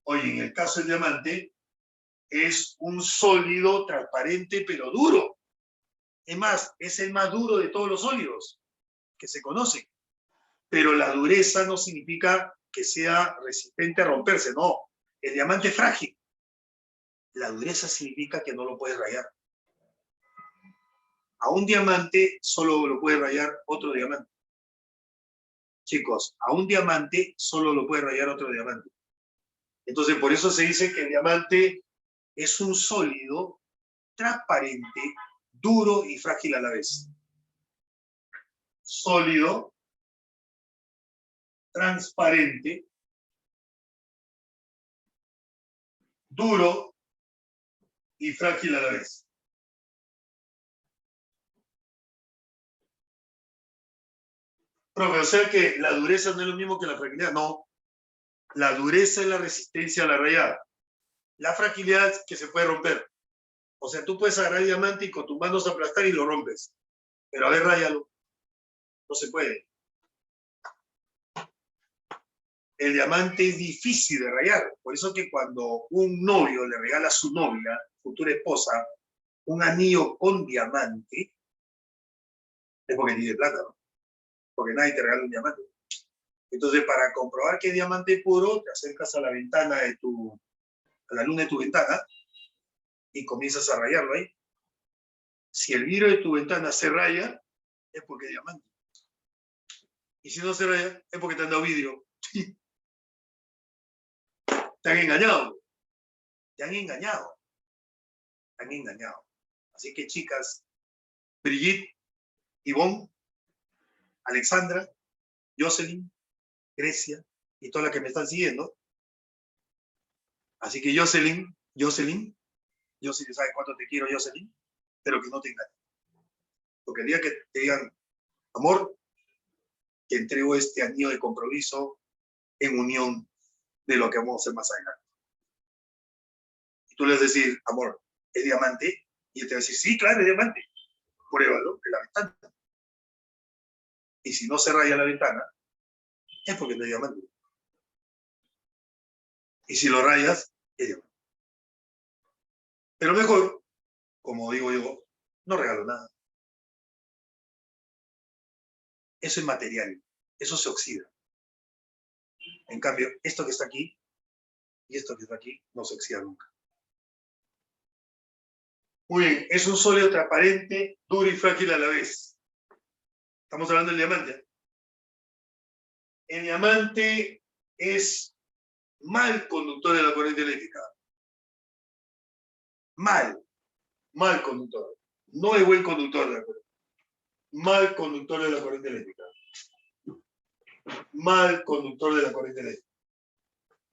oye, en el caso del diamante es un sólido transparente pero duro. Es más, es el más duro de todos los sólidos que se conocen. Pero la dureza no significa que sea resistente a romperse, no. El diamante es frágil. La dureza significa que no lo puedes rayar. A un diamante solo lo puede rayar otro diamante. Chicos, a un diamante solo lo puede rayar otro diamante. Entonces, por eso se dice que el diamante es un sólido transparente, duro y frágil a la vez. Sólido, transparente, duro y frágil a la vez. Profe, o sea que la dureza no es lo mismo que la fragilidad. No, la dureza es la resistencia a la rayada. La fragilidad es que se puede romper. O sea, tú puedes agarrar el diamante y con tus manos aplastar y lo rompes. Pero a ver, ráyalo. No se puede. El diamante es difícil de rayar. Por eso que cuando un novio le regala a su novia, futura esposa, un anillo con diamante, es porque tiene plata, ¿no? Porque nadie te regala un diamante. Entonces, para comprobar que es diamante puro, te acercas a la ventana de a la luna de tu ventana y comienzas a rayarlo ahí. Si el vidrio de tu ventana se raya, es porque es diamante. Y si no se raya, es porque te han dado vidrio. Te han engañado. Te han engañado. Te han engañado. Así que, chicas, Brigitte, Ivonne, Alexandra, Jocelyn, Grecia y todas las que me están siguiendo. Así que Jocelyn sabe cuánto te quiero, Jocelyn, pero que no te engañes. Porque el día que te digan, amor, te entrego este anillo de compromiso en unión de lo que vamos a hacer más adelante. Y tú le vas a decir, amor, ¿es diamante? Y él te va a decir, sí, claro, es diamante. Pruébalo en la ventana. Y si no se raya la ventana, es porque no es diamante. Y si lo rayas, es diamante. Pero mejor, como digo yo, no regalo nada. Eso es material, eso se oxida. En cambio, esto que está aquí y esto que está aquí no se oxida nunca. Muy bien, es un sólido transparente, duro y frágil a la vez. Estamos hablando del diamante. El diamante es mal conductor de la corriente eléctrica. Mal conductor. No es buen conductor de la corriente. Mal conductor de la corriente eléctrica. Mal conductor de la corriente eléctrica.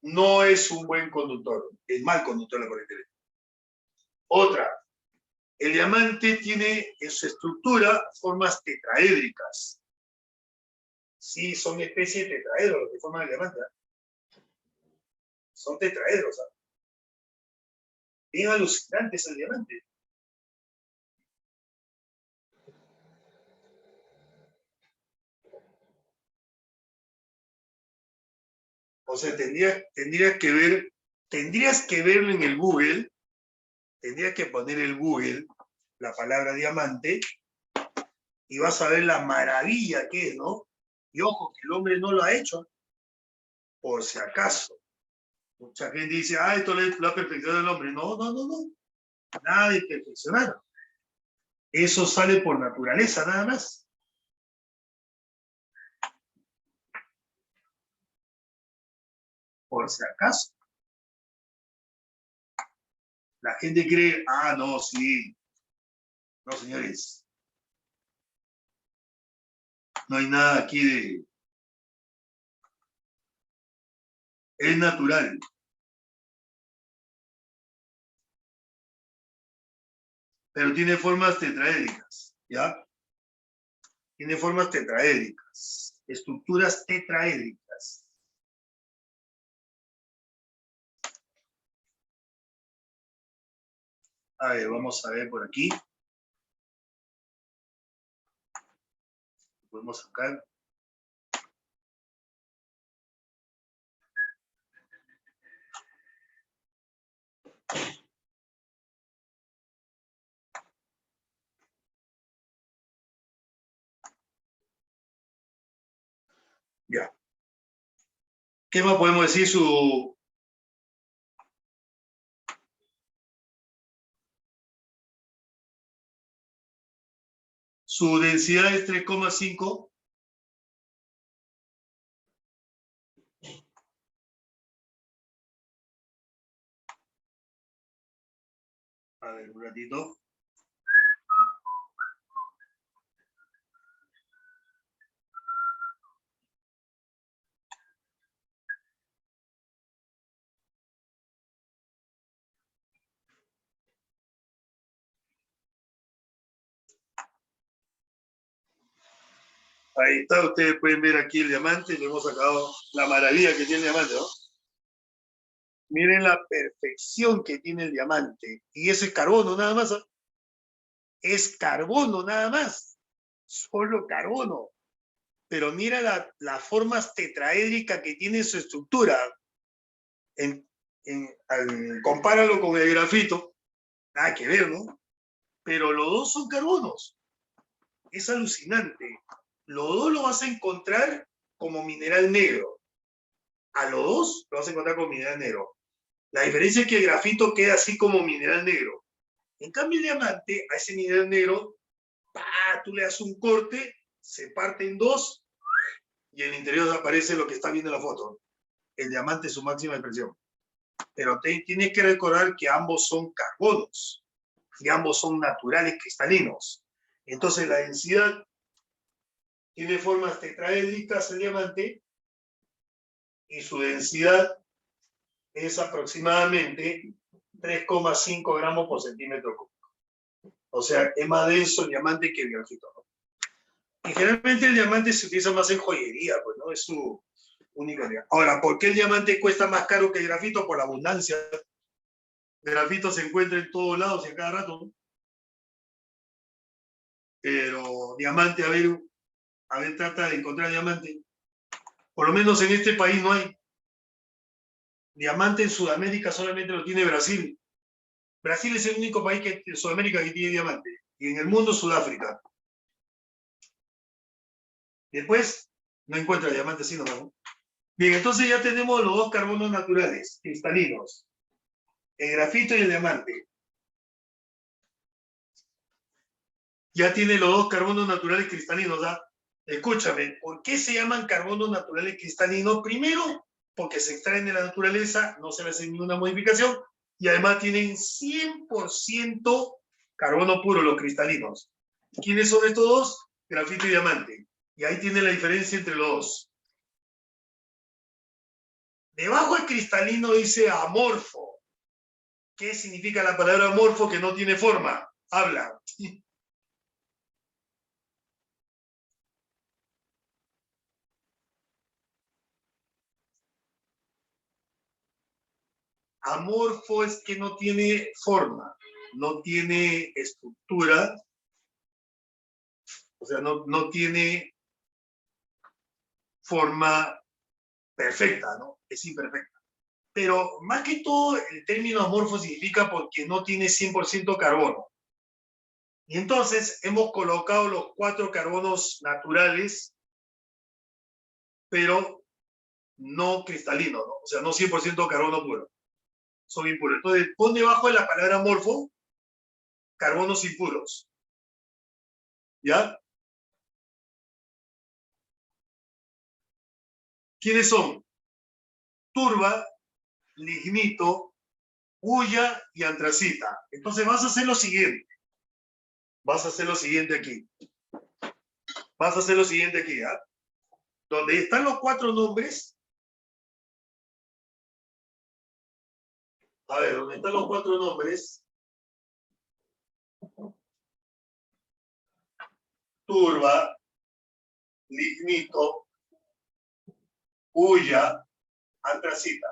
No es un buen conductor, es mal conductor de la corriente eléctrica. Otra, el diamante tiene en su estructura formas tetraédricas. Sí, son especies de tetraedros los que forman el diamante. Son tetraedros. Bien alucinantes el diamante. O sea, tendrías que verlo en el Google, tendrías que poner el Google, la palabra diamante, y vas a ver la maravilla que es, ¿no? Y ojo, que el hombre no lo ha hecho, por si acaso. Mucha gente dice, esto lo ha perfeccionado el hombre. No. Nada de perfeccionar. Eso sale por naturaleza, nada más. Por si acaso. La gente cree, no, sí. No, señores. No hay nada aquí de... Es natural. Pero tiene formas tetraédricas, ¿ya? Tiene formas tetraédricas, estructuras tetraédricas. A ver, vamos a ver por aquí. Podemos sacar. Ya. ¿Qué más podemos decir? Su densidad es 3,5. A ver, un ratito. Ahí está, ustedes pueden ver aquí el diamante, le hemos sacado la maravilla que tiene el diamante, ¿no? Miren la perfección que tiene el diamante. Y ese es carbono nada más, ¿eh? Es carbono nada más. Solo carbono. Pero mira las formas tetraédricas que tiene su estructura. Compáralo con el grafito. Nada que ver, ¿no? Pero los dos son carbonos. Es alucinante. Los dos lo vas a encontrar como mineral negro. A los dos lo vas a encontrar como mineral negro. La diferencia es que el grafito queda así como mineral negro. En cambio, el diamante, a ese mineral negro, tú le das un corte, se parte en dos, y en el interior aparece lo que está viendo en la foto. El diamante es su máxima expresión. Pero tienes que recordar que ambos son carbonos, y ambos son naturales cristalinos. Entonces, la densidad tiene formas tetraédricas el diamante, y su densidad es aproximadamente 3,5 gramos por centímetro cúbico. O sea, es más denso el diamante que el grafito, ¿no? Y generalmente el diamante se utiliza más en joyería, pues, ¿no? Es su única idea. Ahora, ¿por qué el diamante cuesta más caro que el grafito? Por la abundancia. El grafito se encuentra en todos lados y a cada rato, ¿no? Pero diamante, a ver, trata de encontrar diamante. Por lo menos en este país no hay. Diamante en Sudamérica solamente lo tiene Brasil. Brasil es el único país en Sudamérica que tiene diamante. Y en el mundo, Sudáfrica. Después, no encuentra diamante así nomás, ¿no? Bien, entonces ya tenemos los dos carbonos naturales, cristalinos. El grafito y el diamante. Ya tiene los dos carbonos naturales cristalinos, ¿ah? Escúchame, ¿por qué se llaman carbonos naturales cristalinos? Primero, porque se extraen de la naturaleza, no se le hace ninguna modificación, y además tienen 100% carbono puro, los cristalinos. ¿Quiénes son estos dos? Grafito y diamante. Y ahí tiene la diferencia entre los dos. Debajo del cristalino dice amorfo. ¿Qué significa la palabra amorfo? Que no tiene forma. Habla. Amorfo es que no tiene forma, no tiene estructura, o sea, no tiene forma perfecta, ¿no? Es imperfecta. Pero más que todo, el término amorfo significa porque no tiene 100% carbono. Y entonces hemos colocado los 4 carbonos naturales, pero no cristalinos, ¿no? O sea, no 100% carbono puro. Son impuros. Entonces, pon debajo de la palabra amorfo carbonos impuros. ¿Ya? ¿Quiénes son? Turba, lignito, hulla y antracita. Entonces vas a hacer lo siguiente. Vas a hacer lo siguiente aquí. Vas a hacer lo siguiente aquí, ¿ah? Donde están los 4 nombres. A ver, donde están los 4 nombres. Turba, lignito, hulla, antracita.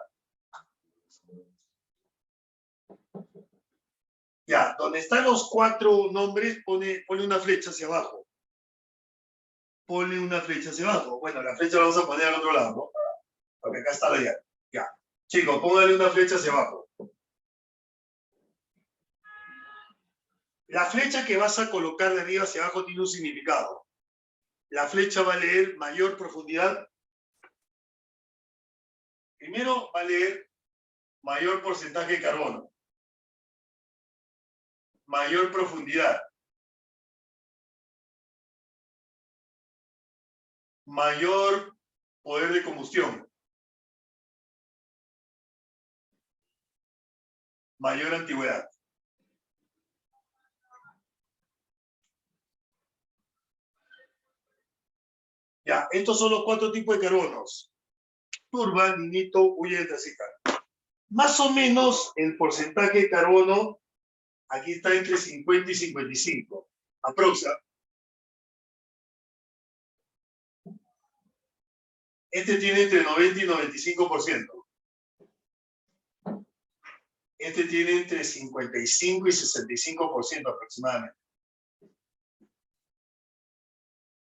Ya, donde están los 4 nombres, pone una flecha hacia abajo. Pone una flecha hacia abajo. Bueno, la flecha la vamos a poner al otro lado, ¿no? Porque acá está la llave. Ya. Chicos, pónganle una flecha hacia abajo. La flecha que vas a colocar de arriba hacia abajo tiene un significado. La flecha va a leer mayor profundidad. Primero va a leer mayor porcentaje de carbono. Mayor profundidad. Mayor poder de combustión. Mayor antigüedad. Ya, estos son los 4 tipos de carbonos. Turba, lignito, hulla y antracita. Más o menos el porcentaje de carbono aquí está entre 50 y 55. Aproxa. Este tiene entre 90 y 95%. Este tiene entre 55 y 65% aproximadamente.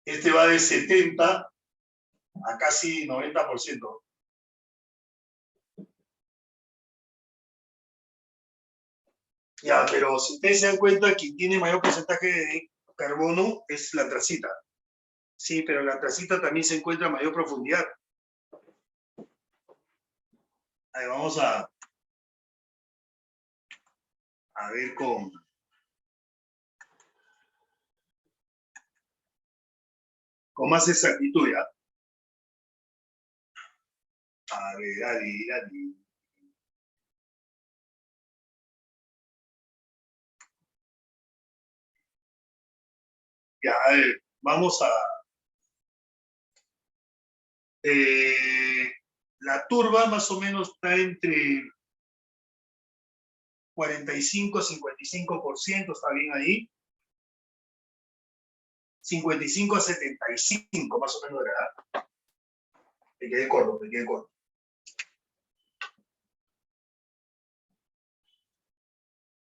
Este va de 70 a casi 90%. Ya, pero si ustedes se dan cuenta, quien tiene mayor porcentaje de carbono es la antracita. Sí, pero la antracita también se encuentra a mayor profundidad. Ahí vamos a ver con más exactitud, ¿ya? A ver, Adi. Ya, a ver, vamos a... la turba más o menos está entre 45 a 55%, está bien ahí. 55 a 75, más o menos, ¿verdad? Me quedé corto.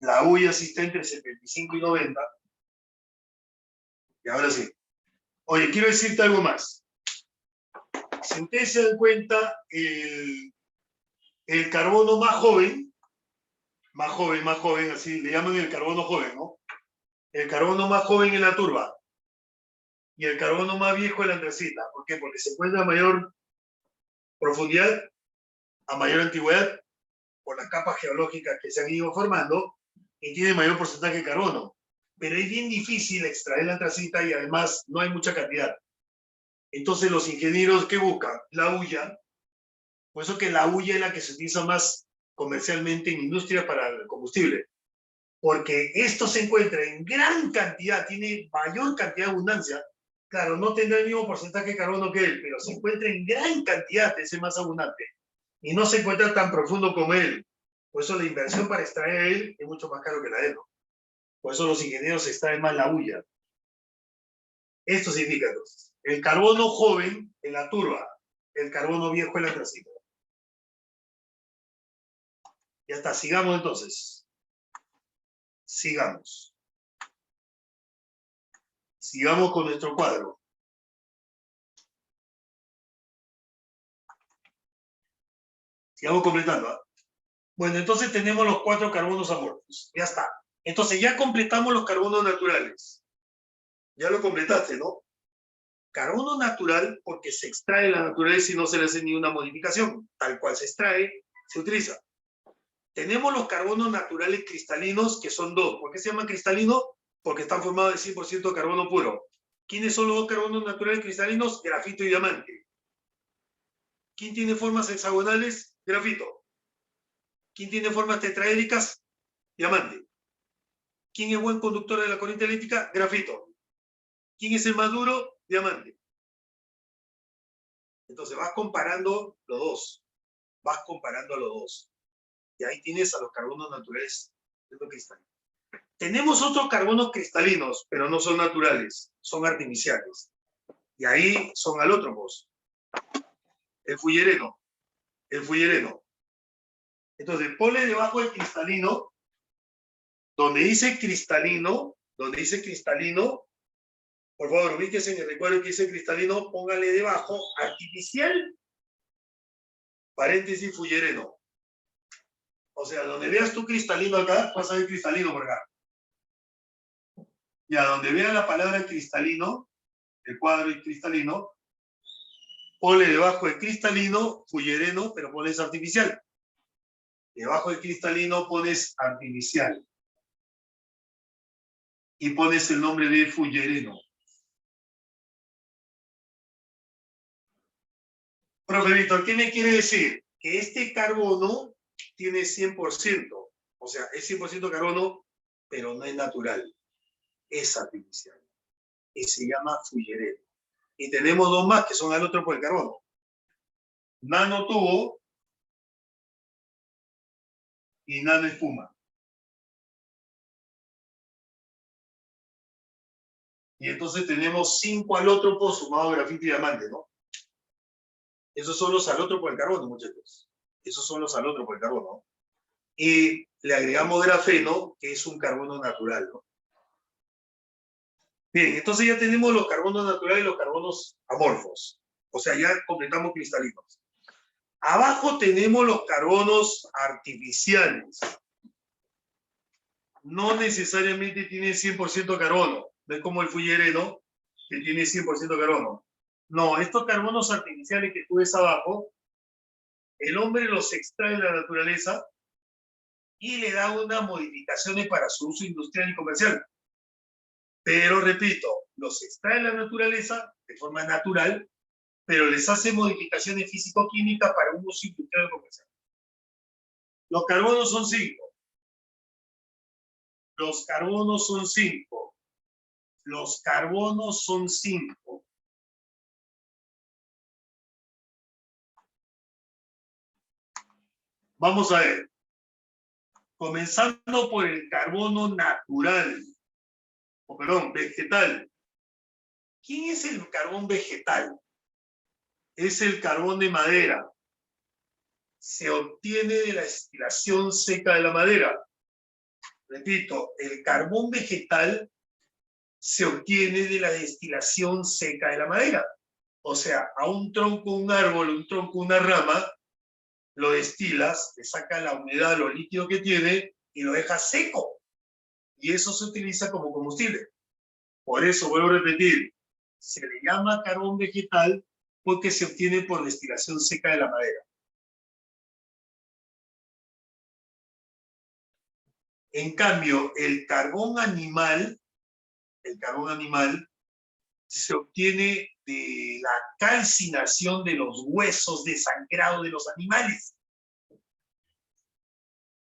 La hulla sí está entre 75 y 90. Y ahora sí. Oye, quiero decirte algo más. Si ustedes se dan cuenta, el carbono más joven, así le llaman el carbono joven, ¿no? El carbono más joven es la turba. Y el carbono más viejo es la antracita. ¿Por qué? Porque se encuentra a mayor profundidad, a mayor antigüedad, por las capas geológicas que se han ido formando, y tiene mayor porcentaje de carbono. Pero es bien difícil extraer la antracita y además no hay mucha cantidad. Entonces los ingenieros, ¿qué buscan? La hulla. Por eso que la hulla es la que se utiliza más comercialmente en industria para el combustible. Porque esto se encuentra en gran cantidad, tiene mayor cantidad de abundancia. Claro, no tendrá el mismo porcentaje de carbono que él, pero se encuentra en gran cantidad, es el más abundante. Y no se encuentra tan profundo como él. Por eso la inversión para extraer él es mucho más caro que la de él, ¿no? Por eso los ingenieros extraen más la hulla. Esto significa entonces, el carbono joven en la turba, el carbono viejo en la antracita. Ya está, sigamos entonces. Sigamos con nuestro cuadro. Sigamos completando, ¿eh? Bueno, entonces tenemos los 4 carbonos amorfos. Ya está. Entonces ya completamos los carbonos naturales. Ya lo completaste, ¿no? Carbono natural porque se extrae de la naturaleza y no se le hace ninguna modificación. Tal cual se extrae, se utiliza. Tenemos los carbonos naturales cristalinos, que son 2. ¿Por qué se llaman cristalinos? Porque están formados de 100% de carbono puro. ¿Quiénes son los 2 carbonos naturales cristalinos? Grafito y diamante. ¿Quién tiene formas hexagonales? Grafito. ¿Quién tiene formas tetraédricas? Diamante. ¿Quién es buen conductor de la corriente eléctrica? Grafito. ¿Quién es el más duro? Diamante. Entonces vas comparando los dos. Y ahí tienes a los carbonos naturales de los cristalinos. Tenemos otros carbonos cristalinos, pero no son naturales, son artificiales. Y ahí son alótropos. El fullereno. El fullereno. Entonces, ponle debajo del cristalino, donde dice cristalino, por favor, ubíquese en el recuadro que dice cristalino, póngale debajo artificial, paréntesis, fullereno. O sea, donde veas tu cristalino acá, vas a ver cristalino por acá. Y a donde veas la palabra cristalino, el cuadro es cristalino, ponle debajo el cristalino, fullereno, pero pones artificial. Debajo del cristalino pones artificial. Y pones el nombre de fullereno. Profe Víctor, ¿qué me quiere decir? Que este carbono tiene 100%. O sea, es 100% carbono, pero no es natural. Es artificial. Y se llama fullereno. Y tenemos dos más que son alótropos del carbono. Nanotubo y nanoespuma. Y entonces tenemos 5 alótropos sumados grafito y diamante, ¿no? Esos son los alótropos del carbono, muchachos. Esos son los alótropos del carbono. Y le agregamos grafeno, que es un carbono natural, ¿no? Bien, entonces ya tenemos los carbonos naturales y los carbonos amorfos. O sea, ya completamos cristalinos. Abajo tenemos los carbonos artificiales. No necesariamente tienen 100% carbono. No es como el fullereno, que tiene 100% carbono. No, estos carbonos artificiales que tú ves abajo, el hombre los extrae de la naturaleza y le da unas modificaciones para su uso industrial y comercial. Pero repito, los extrae de la naturaleza de forma natural, pero les hace modificaciones físico-químicas para un uso industrial y comercial. Los carbonos son 5. Los carbonos son 5. Los carbonos son 5. Vamos a ver. Comenzando por el carbono natural. O perdón, vegetal. ¿Quién es el carbón vegetal? Es el carbón de madera. Se obtiene de la destilación seca de la madera. Repito, el carbón vegetal se obtiene de la destilación seca de la madera. O sea, a un tronco, un árbol, un tronco, una rama, lo destilas, le sacas la humedad, lo líquido que tiene y lo dejas seco. Y eso se utiliza como combustible. Por eso, vuelvo a repetir, se le llama carbón vegetal porque se obtiene por destilación seca de la madera. En cambio, el carbón animal se obtiene de la calcinación de los huesos desangrados de los animales.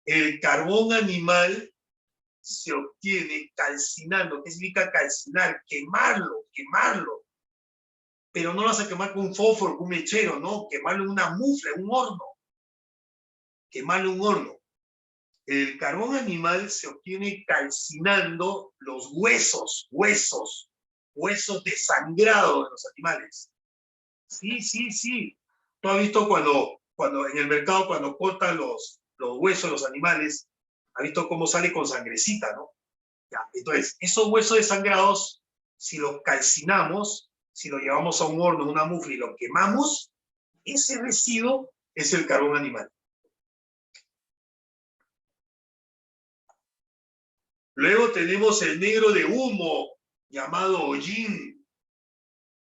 El carbón animal se obtiene calcinando. ¿Qué significa calcinar? Quemarlo. Pero no lo vas a quemar con un fósforo, con un mechero, no. Quemarlo en una mufla, en un horno. Quemarlo en un horno. El carbón animal se obtiene calcinando los huesos desangrados de los animales. Sí. ¿Tú has visto cuando en el mercado, cuando cortan los huesos de los animales, has visto cómo sale con sangrecita, ¿no? Ya, entonces, esos huesos desangrados, si los calcinamos, si los llevamos a un horno, una mufla y lo quemamos, ese residuo es el carbón animal. Luego tenemos el negro de humo, llamado hollín,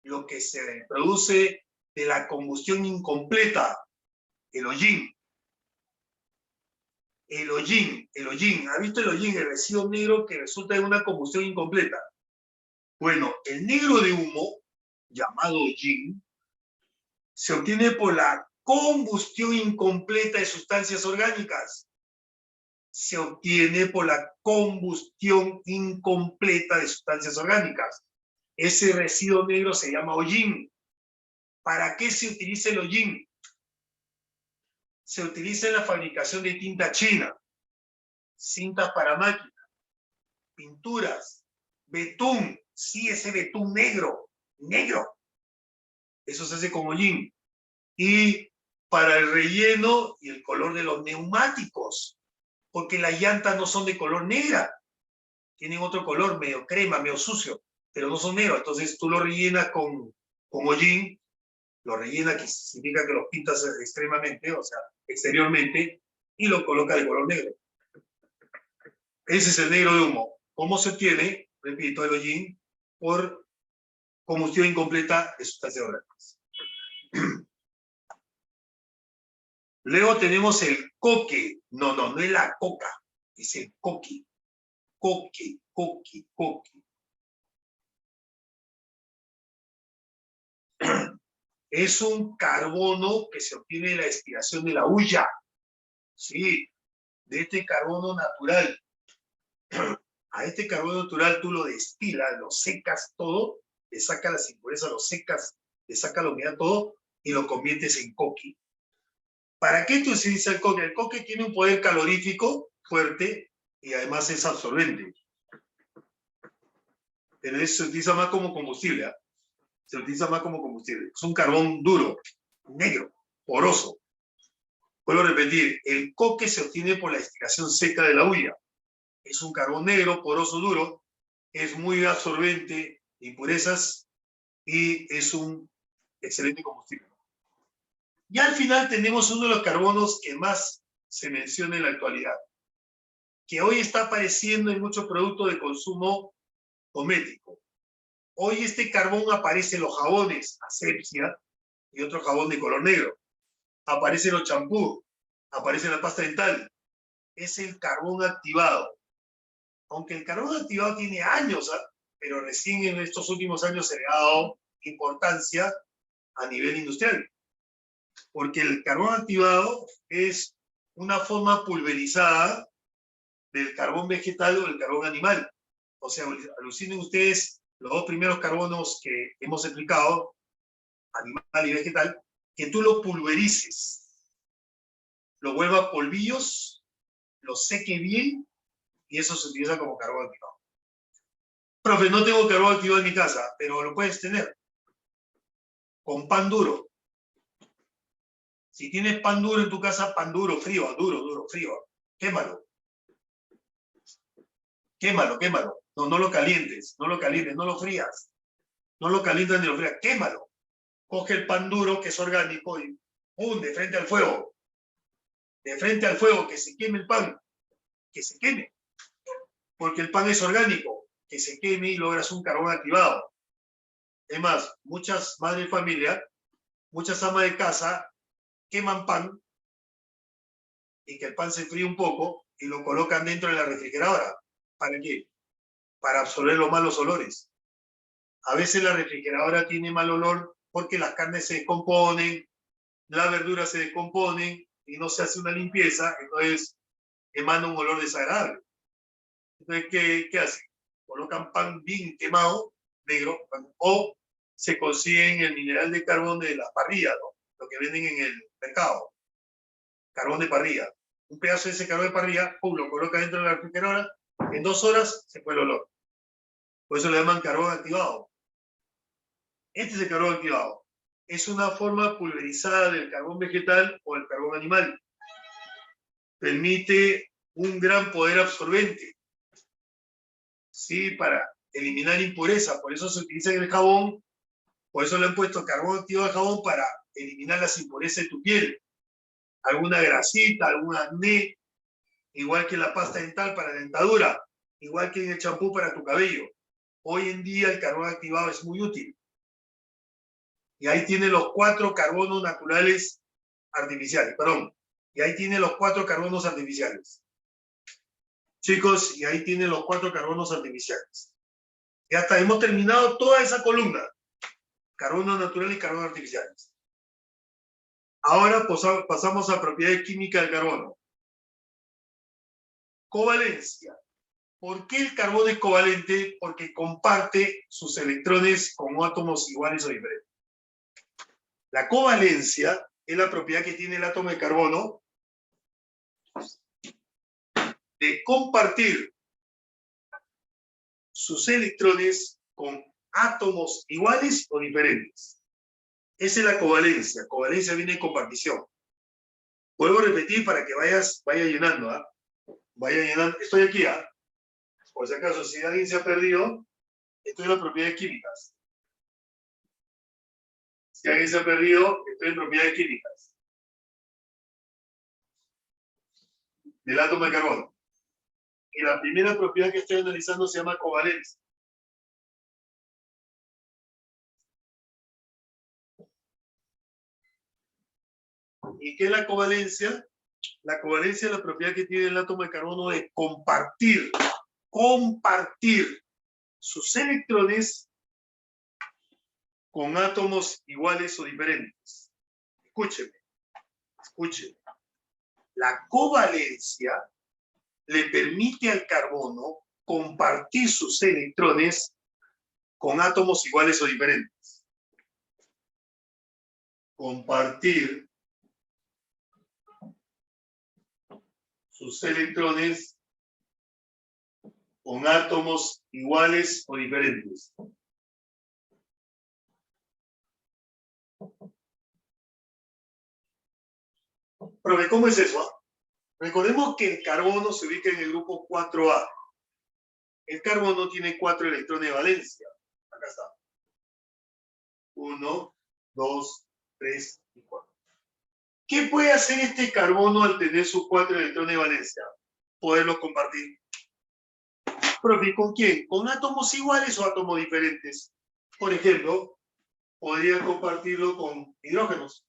lo que se produce de la combustión incompleta, el hollín. El hollín. ¿Ha visto el hollín, el residuo negro que resulta de una combustión incompleta? Bueno, el negro de humo, llamado hollín, se obtiene por la combustión incompleta de sustancias orgánicas. Se obtiene por la combustión incompleta de sustancias orgánicas. Ese residuo negro se llama hollín. ¿Para qué se utiliza el hollín? Se utiliza en la fabricación de tinta china, cintas para máquina, pinturas, betún, sí, ese betún negro, negro. Eso se hace con hollín. Y para el relleno y el color de los neumáticos, porque las llantas no son de color negra, tienen otro color, medio crema, medio sucio, pero no son negros. Entonces tú lo rellenas con hollín, lo rellenas, que significa que lo pintas extremadamente, o sea, exteriormente, y lo colocas de color negro. Ese es el negro de humo. ¿Cómo se obtiene? Repito, el hollín por combustión incompleta de sustancias orgánicas. Luego tenemos el coque. No es la coca, es el coque. Coque. Es un carbono que se obtiene de la destilación de la hulla. Sí, de este carbono natural. A este carbono natural tú lo destilas, lo secas todo, le sacas las impurezas, lo secas, le sacas la humedad todo y lo conviertes en coque. ¿Para qué tú utilizas el coque? El coque tiene un poder calorífico fuerte y además es absorbente. Pero eso se utiliza más como combustible. ¿eh? Se utiliza más como combustible. Es un carbón duro, negro, poroso. Vuelvo a repetir, el coque se obtiene por la destilación seca de la hulla. Es un carbón negro, poroso, duro, es muy absorbente de impurezas y es un excelente combustible. Y al final tenemos uno de los carbonos que más se menciona en la actualidad, que hoy está apareciendo en muchos productos de consumo cosmético. Hoy este carbón aparece en los jabones, asepsia, y otro jabón de color negro. Aparece en los champús, aparece en la pasta dental. Es el carbón activado. Aunque el carbón activado tiene años, ¿eh? Pero recién en estos últimos años se le ha dado importancia a nivel industrial. Porque el carbón activado es una forma pulverizada del carbón vegetal o del carbón animal. O sea, alucinen ustedes los dos primeros carbonos que hemos explicado, animal y vegetal, que tú lo pulverices, lo vuelvas polvillos, lo seque bien y eso se utiliza como carbón activado. Profe, no tengo carbón activado en mi casa, pero lo puedes tener con pan duro. Si tienes pan duro en tu casa, pan duro, frío, frío, quémalo. Quémalo. No lo calientes, no lo frías. No lo calientas ni lo frías, quémalo. Coge el pan duro, que es orgánico, y ¡pum! De frente al fuego. De frente al fuego, que se queme el pan. Que se queme. Porque el pan es orgánico. Que se queme y logras un carbón activado. Es más, muchas madres de familia, muchas amas de casa, queman pan y que el pan se fríe un poco y lo colocan dentro de la refrigeradora. ¿Para qué? Para absorber los malos olores. A veces la refrigeradora tiene mal olor porque las carnes se descomponen, las verduras se descomponen y no se hace una limpieza, entonces emana un olor desagradable. Entonces, ¿qué hacen? Colocan pan bien quemado, negro, o se consiguen el mineral de carbón de la parrilla, ¿no? Lo que venden en el mercado. Carbón de parrilla. Un pedazo de ese carbón de parrilla, pum, lo coloca dentro de la refrigeradora, en 2 horas se fue el olor. Por eso le llaman carbón activado. Este es el carbón activado. Es una forma pulverizada del carbón vegetal o del carbón animal. Permite un gran poder absorbente. Sí, para eliminar impurezas. Por eso se utiliza en el jabón. Por eso le han puesto carbón activado al jabón para eliminar las impurezas de tu piel. Alguna grasita, algún acné. Igual que la pasta dental para dentadura. Igual que en el champú para tu cabello. Hoy en día el carbón activado es muy útil. Y ahí tiene los 4 carbonos naturales artificiales, perdón. Y ahí tiene los 4 carbonos artificiales. Chicos, y ahí tiene los 4 carbonos artificiales. Y hasta hemos terminado toda esa columna. Carbonos naturales y carbonos artificiales. Ahora pasamos a propiedades químicas del carbono. Covalencia. ¿Por qué el carbono es covalente? Porque comparte sus electrones con átomos iguales o diferentes. La covalencia es la propiedad que tiene el átomo de carbono de compartir sus electrones con átomos iguales o diferentes. Esa es la covalencia. Covalencia viene con partición. Vuelvo a repetir para que vaya llenando, ¿ah? Vaya llenando. Estoy aquí, ¿ah? Por si acaso, si alguien se ha perdido, estoy en las propiedades químicas. Si alguien se ha perdido, estoy en propiedades químicas. Del átomo de carbono. Y la primera propiedad que estoy analizando se llama covalencia. ¿Y qué es la covalencia? La covalencia es la propiedad que tiene el átomo de carbono de compartir sus electrones con átomos iguales o diferentes. Escúcheme. La covalencia le permite al carbono compartir sus electrones con átomos iguales o diferentes. Compartir sus electrones con átomos iguales o diferentes. Profe, ¿cómo es eso? Recordemos que el carbono se ubica en el grupo 4A. El carbono tiene 4 electrones de valencia. Acá está. 1, 2, 3 y 4. ¿Qué puede hacer este carbono al tener sus 4 electrones de valencia? Poderlos compartir. Profe, ¿con quién? ¿Con átomos iguales o átomos diferentes? Por ejemplo, podría compartirlo con hidrógenos.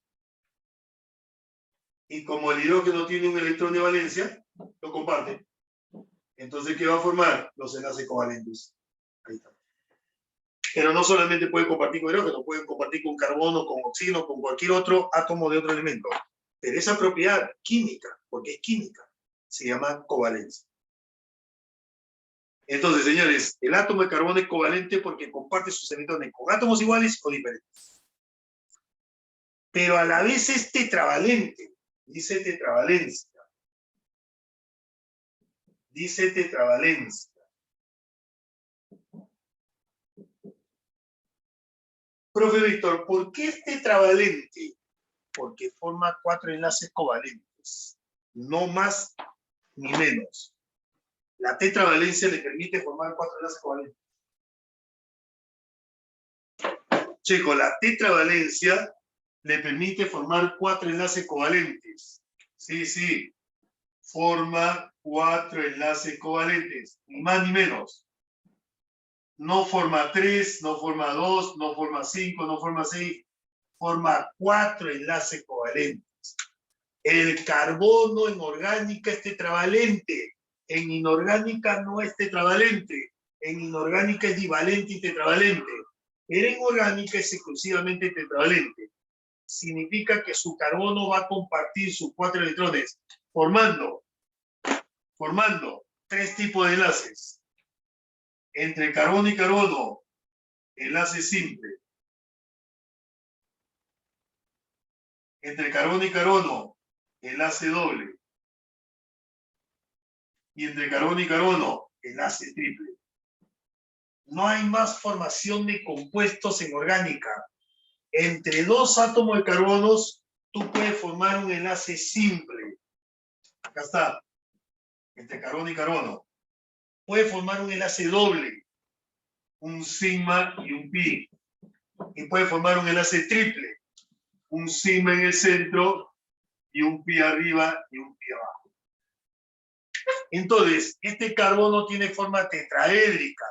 Y como el hidrógeno tiene un electrón de valencia, lo comparte. Entonces, ¿qué va a formar? Los enlaces covalentes. Ahí está. Pero no solamente pueden compartir con hidrógeno, pueden compartir con carbono, con oxígeno, con cualquier otro átomo de otro elemento. Pero esa propiedad química, porque es química, se llama covalencia. Entonces, señores, el átomo de carbono es covalente porque comparte sus electrones con átomos iguales o diferentes. Pero a la vez es tetravalente. Dice tetravalencia. Dice tetravalencia. Profe Víctor, ¿por qué es tetravalente? Porque forma 4 enlaces covalentes. No más ni menos. La tetravalencia le permite formar 4 enlaces covalentes. Chicos, la tetravalencia le permite formar 4 enlaces covalentes. Sí, sí. Forma 4 enlaces covalentes. Ni más ni menos. No forma 3, no forma 2, no forma 5, no forma 6. Forma 4 enlaces covalentes. El carbono en orgánica es tetravalente. En inorgánica no es tetravalente. En inorgánica es divalente y tetravalente. Pero en orgánica es exclusivamente tetravalente. Significa que su carbono va a compartir sus 4 electrones, formando 3 tipos de enlaces. Entre carbono y carbono, enlace simple. Entre carbono y carbono, enlace doble. Y entre carbono y carbono, enlace triple. No hay más formación de compuestos en orgánica. Entre 2 átomos de carbonos, tú puedes formar un enlace simple. Acá está. Entre carbono y carbono. Puedes formar un enlace doble. Un sigma y un pi. Y puedes formar un enlace triple. Un sigma en el centro y un pi arriba y un pi abajo. Entonces, este carbono tiene forma tetraédrica,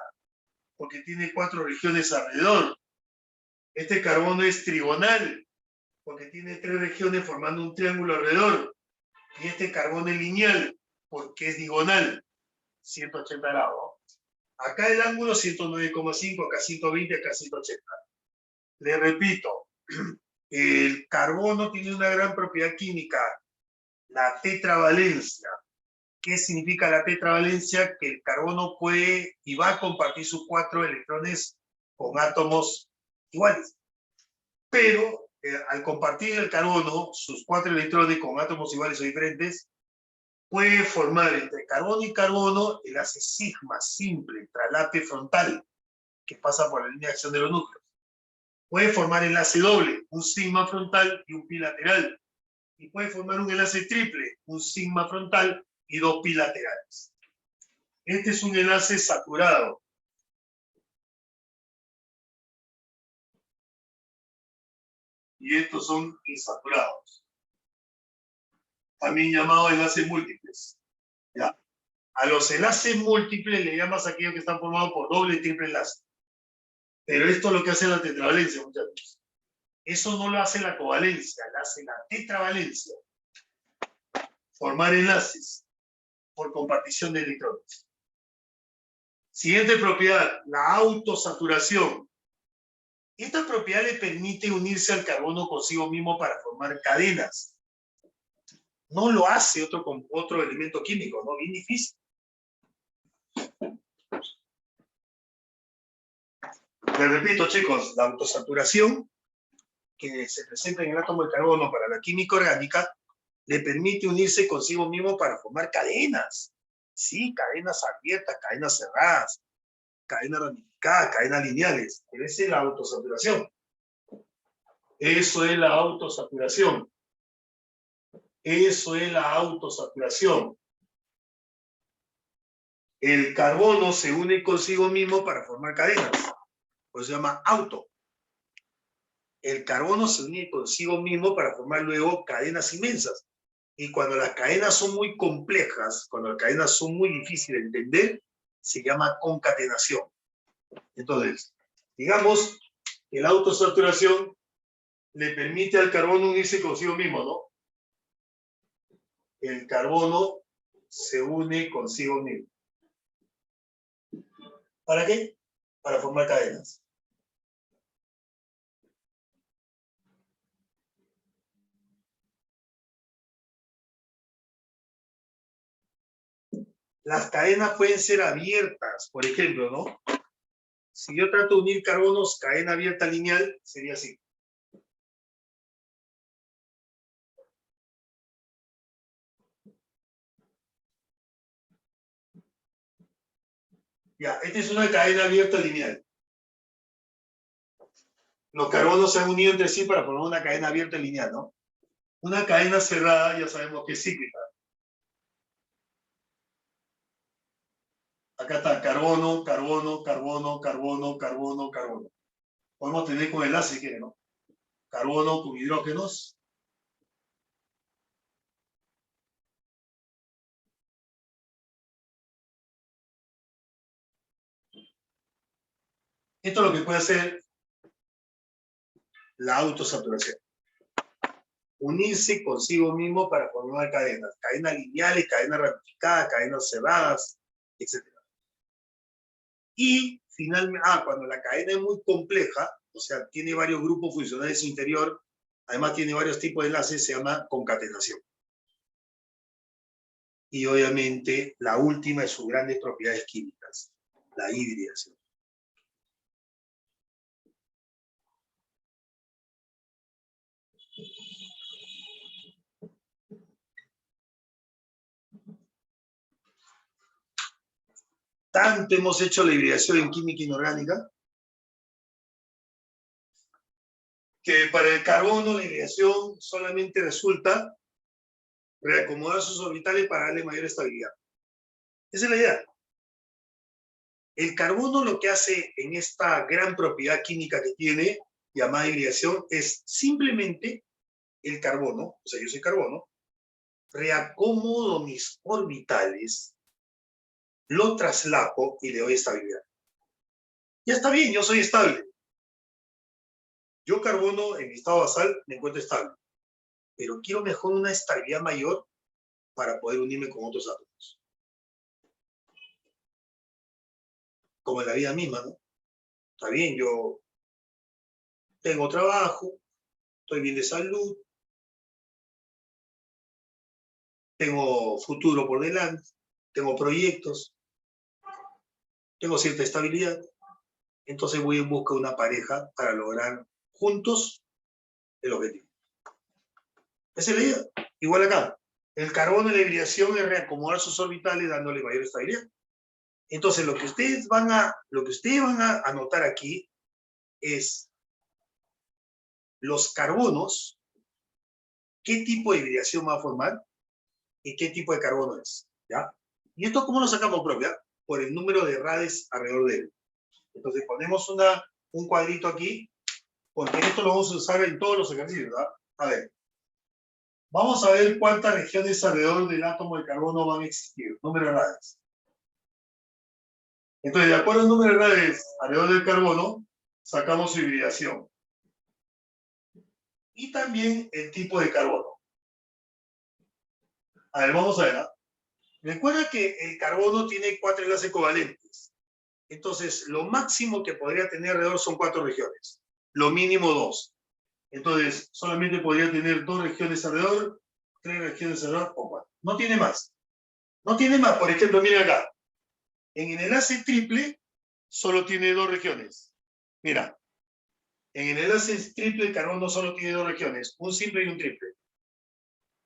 porque tiene 4 regiones alrededor. Este carbono es trigonal, porque tiene 3 regiones formando un triángulo alrededor. Y este carbono es lineal, porque es diagonal, 180 grados. Acá el ángulo 109,5, acá 120, acá 180. Le repito, el carbono tiene una gran propiedad química, la tetravalencia. ¿Qué significa la tetravalencia? Que el carbono puede y va a compartir sus 4 electrones con átomos iguales. Pero al compartir el carbono sus 4 electrones con átomos iguales o diferentes, puede formar entre carbono y carbono el enlace sigma simple, traslape frontal, que pasa por la línea de acción de los núcleos. Puede formar enlace doble, un sigma frontal y un pi lateral. Y puede formar un enlace triple, un sigma frontal y dos pi laterales. Este es un enlace saturado. Y estos son insaturados. También llamados enlaces múltiples. ¿Ya? A los enlaces múltiples le llamas a aquellos que están formados por doble y triple enlace. Pero esto es lo que hace la tetravalencia, muchachos. Eso no lo hace la covalencia, lo hace la tetravalencia. Formar enlaces por compartición de electrones. Siguiente propiedad, la autosaturación. Esta propiedad le permite unirse al carbono consigo mismo para formar cadenas. No lo hace otro elemento químico, ¿no? Bien difícil. Les repito, chicos, la autosaturación que se presenta en el átomo de carbono para la química orgánica le permite unirse consigo mismo para formar cadenas. Sí, cadenas abiertas, cadenas cerradas, cadenas ramificadas, cadenas lineales. Pero esa es la autosaturación. Eso es la autosaturación. Eso es la autosaturación. El carbono se une consigo mismo para formar cadenas. Por eso se llama auto. El carbono se une consigo mismo para formar luego cadenas inmensas. Y cuando las cadenas son muy complejas, cuando las cadenas son muy difíciles de entender, se llama concatenación. Entonces, digamos que la autosaturación le permite al carbono unirse consigo mismo, ¿no? El carbono se une consigo mismo. ¿Para qué? Para formar cadenas. Las cadenas pueden ser abiertas, por ejemplo, ¿no? Si yo trato de unir carbonos, cadena abierta lineal, sería así. Ya, esta es una cadena abierta lineal. Los carbonos se han unido entre sí para formar una cadena abierta lineal, ¿no? Una cadena cerrada ya sabemos que es cíclica. Acá está carbono, carbono, carbono, carbono, carbono, carbono. Podemos tener con enlace si quieren, ¿no? Carbono con hidrógenos. Esto es lo que puede hacer la autosaturación. Unirse consigo mismo para formar cadenas. Cadenas lineales, cadenas ramificadas, cadenas cerradas, etc. Y finalmente, cuando la cadena es muy compleja, o sea, tiene varios grupos funcionales interior, además tiene varios tipos de enlaces, se llama concatenación. Y obviamente la última de sus grandes propiedades químicas, la hibridación. Tanto hemos hecho la hibridación en química inorgánica, que para el carbono la hibridación solamente resulta reacomodar sus orbitales para darle mayor estabilidad. Esa es la idea. El carbono lo que hace en esta gran propiedad química que tiene, llamada hibridación, es simplemente el carbono, o sea, yo soy carbono, reacomodo mis orbitales, lo traslapo y le doy estabilidad. Ya está bien, yo soy estable. Yo carbono en mi estado basal me encuentro estable, pero quiero mejor una estabilidad mayor para poder unirme con otros átomos. Como en la vida misma, ¿no? Está bien, yo tengo trabajo, estoy bien de salud, tengo futuro por delante, tengo proyectos, tengo cierta estabilidad, entonces voy en busca de una pareja para lograr juntos el objetivo. Esa es la idea. Igual acá, el carbono en la hibridación es reacomodar sus orbitales dándole mayor estabilidad. Entonces, lo que ustedes van a anotar aquí es los carbonos, qué tipo de hibridación va a formar y qué tipo de carbono es, ¿ya? ¿Y esto cómo lo sacamos propia? Por el número de rades alrededor de él. Entonces ponemos un cuadrito aquí, porque esto lo vamos a usar en todos los ejercicios, ¿verdad? A ver, vamos a ver cuántas regiones alrededor del átomo de carbono van a existir, número de rades. Entonces, de acuerdo al número de rades alrededor del carbono, sacamos su hibridación. Y también el tipo de carbono. A ver, vamos a ver. Recuerda que el carbono tiene 4 enlaces covalentes. Entonces, lo máximo que podría tener alrededor son 4 regiones. Lo mínimo 2. Entonces, solamente podría tener 2 regiones alrededor, 3 regiones alrededor o 4. No tiene más. No tiene más. Por ejemplo, miren acá. En el enlace triple, solo tiene 2 regiones. Mira. En el enlace triple, el carbono solo tiene 2 regiones. Un simple y un triple.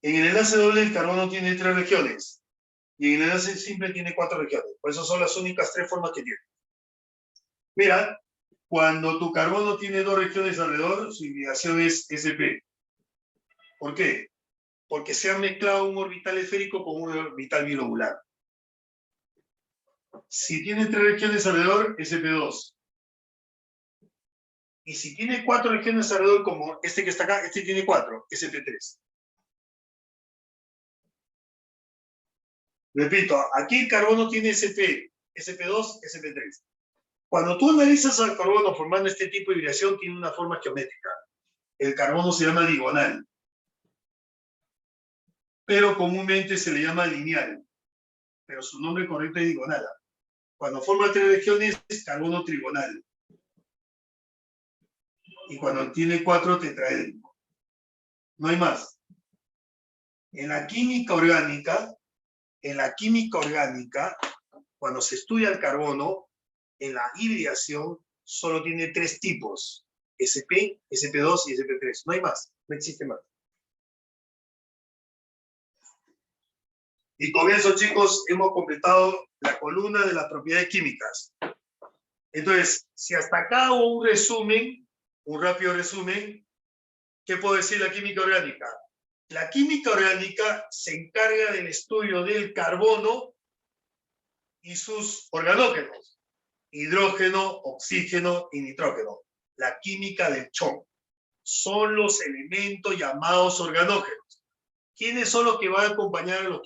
En el enlace doble, el carbono tiene 3 regiones. Y en el enlace simple tiene 4 regiones. Por eso son las únicas 3 formas que tiene. Mira, cuando tu carbono tiene 2 regiones alrededor, su hibridación es sp. ¿Por qué? Porque se ha mezclado un orbital esférico con un orbital bilobular. Si tiene 3 regiones alrededor, sp2. Y si tiene 4 regiones alrededor, como este que está acá, este tiene 4, sp3. Repito, aquí el carbono tiene sp, sp2, sp3. Cuando tú analizas al carbono formando este tipo de hibridación, tiene una forma geométrica. El carbono se llama digonal, pero comúnmente se le llama lineal, pero su nombre correcto es digonal. Cuando forma 3 regiones, es carbono trigonal. Y cuando tiene 4, tetraédrico. No hay más. En la química orgánica, cuando se estudia el carbono, en la hibridación solo tiene 3 tipos: sp, sp2 y sp3. No hay más, no existe más. Y con eso, chicos, hemos completado la columna de las propiedades químicas. Entonces, si hasta acá hago un resumen, un rápido resumen, ¿qué puedo decir de la química orgánica? La química orgánica se encarga del estudio del carbono y sus organógenos: hidrógeno, oxígeno y nitrógeno. La química del CHON. Son los elementos llamados organógenos. ¿Quiénes son los que van a acompañar a los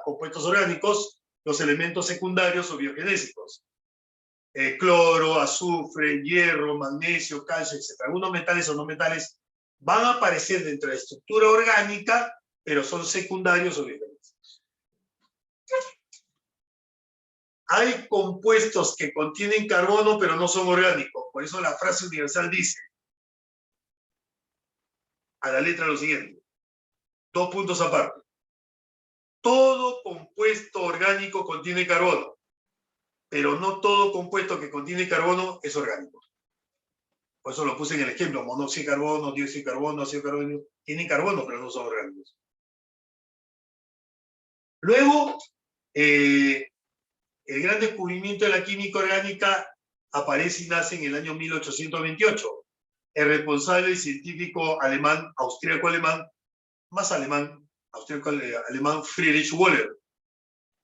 compuestos orgánicos? Los elementos secundarios o biogenésicos. Cloro, azufre, hierro, magnesio, calcio, etc. Algunos metales o no metales van a aparecer dentro de la estructura orgánica, pero son secundarios o biogenésicos. Hay compuestos que contienen carbono, pero no son orgánicos. Por eso la frase universal dice, a la letra, lo siguiente. 2 puntos aparte. Todo compuesto orgánico contiene carbono, pero no todo compuesto que contiene carbono es orgánico. Por eso lo puse en el ejemplo: monóxido de carbono, dióxido de carbono, ácido de carbono, tienen carbono, pero no son orgánicos. Luego, el gran descubrimiento de la química orgánica aparece y nace en el año 1828. El responsable, el científico alemán, austríaco-alemán, más alemán, austríaco-alemán, Friedrich Wöhler.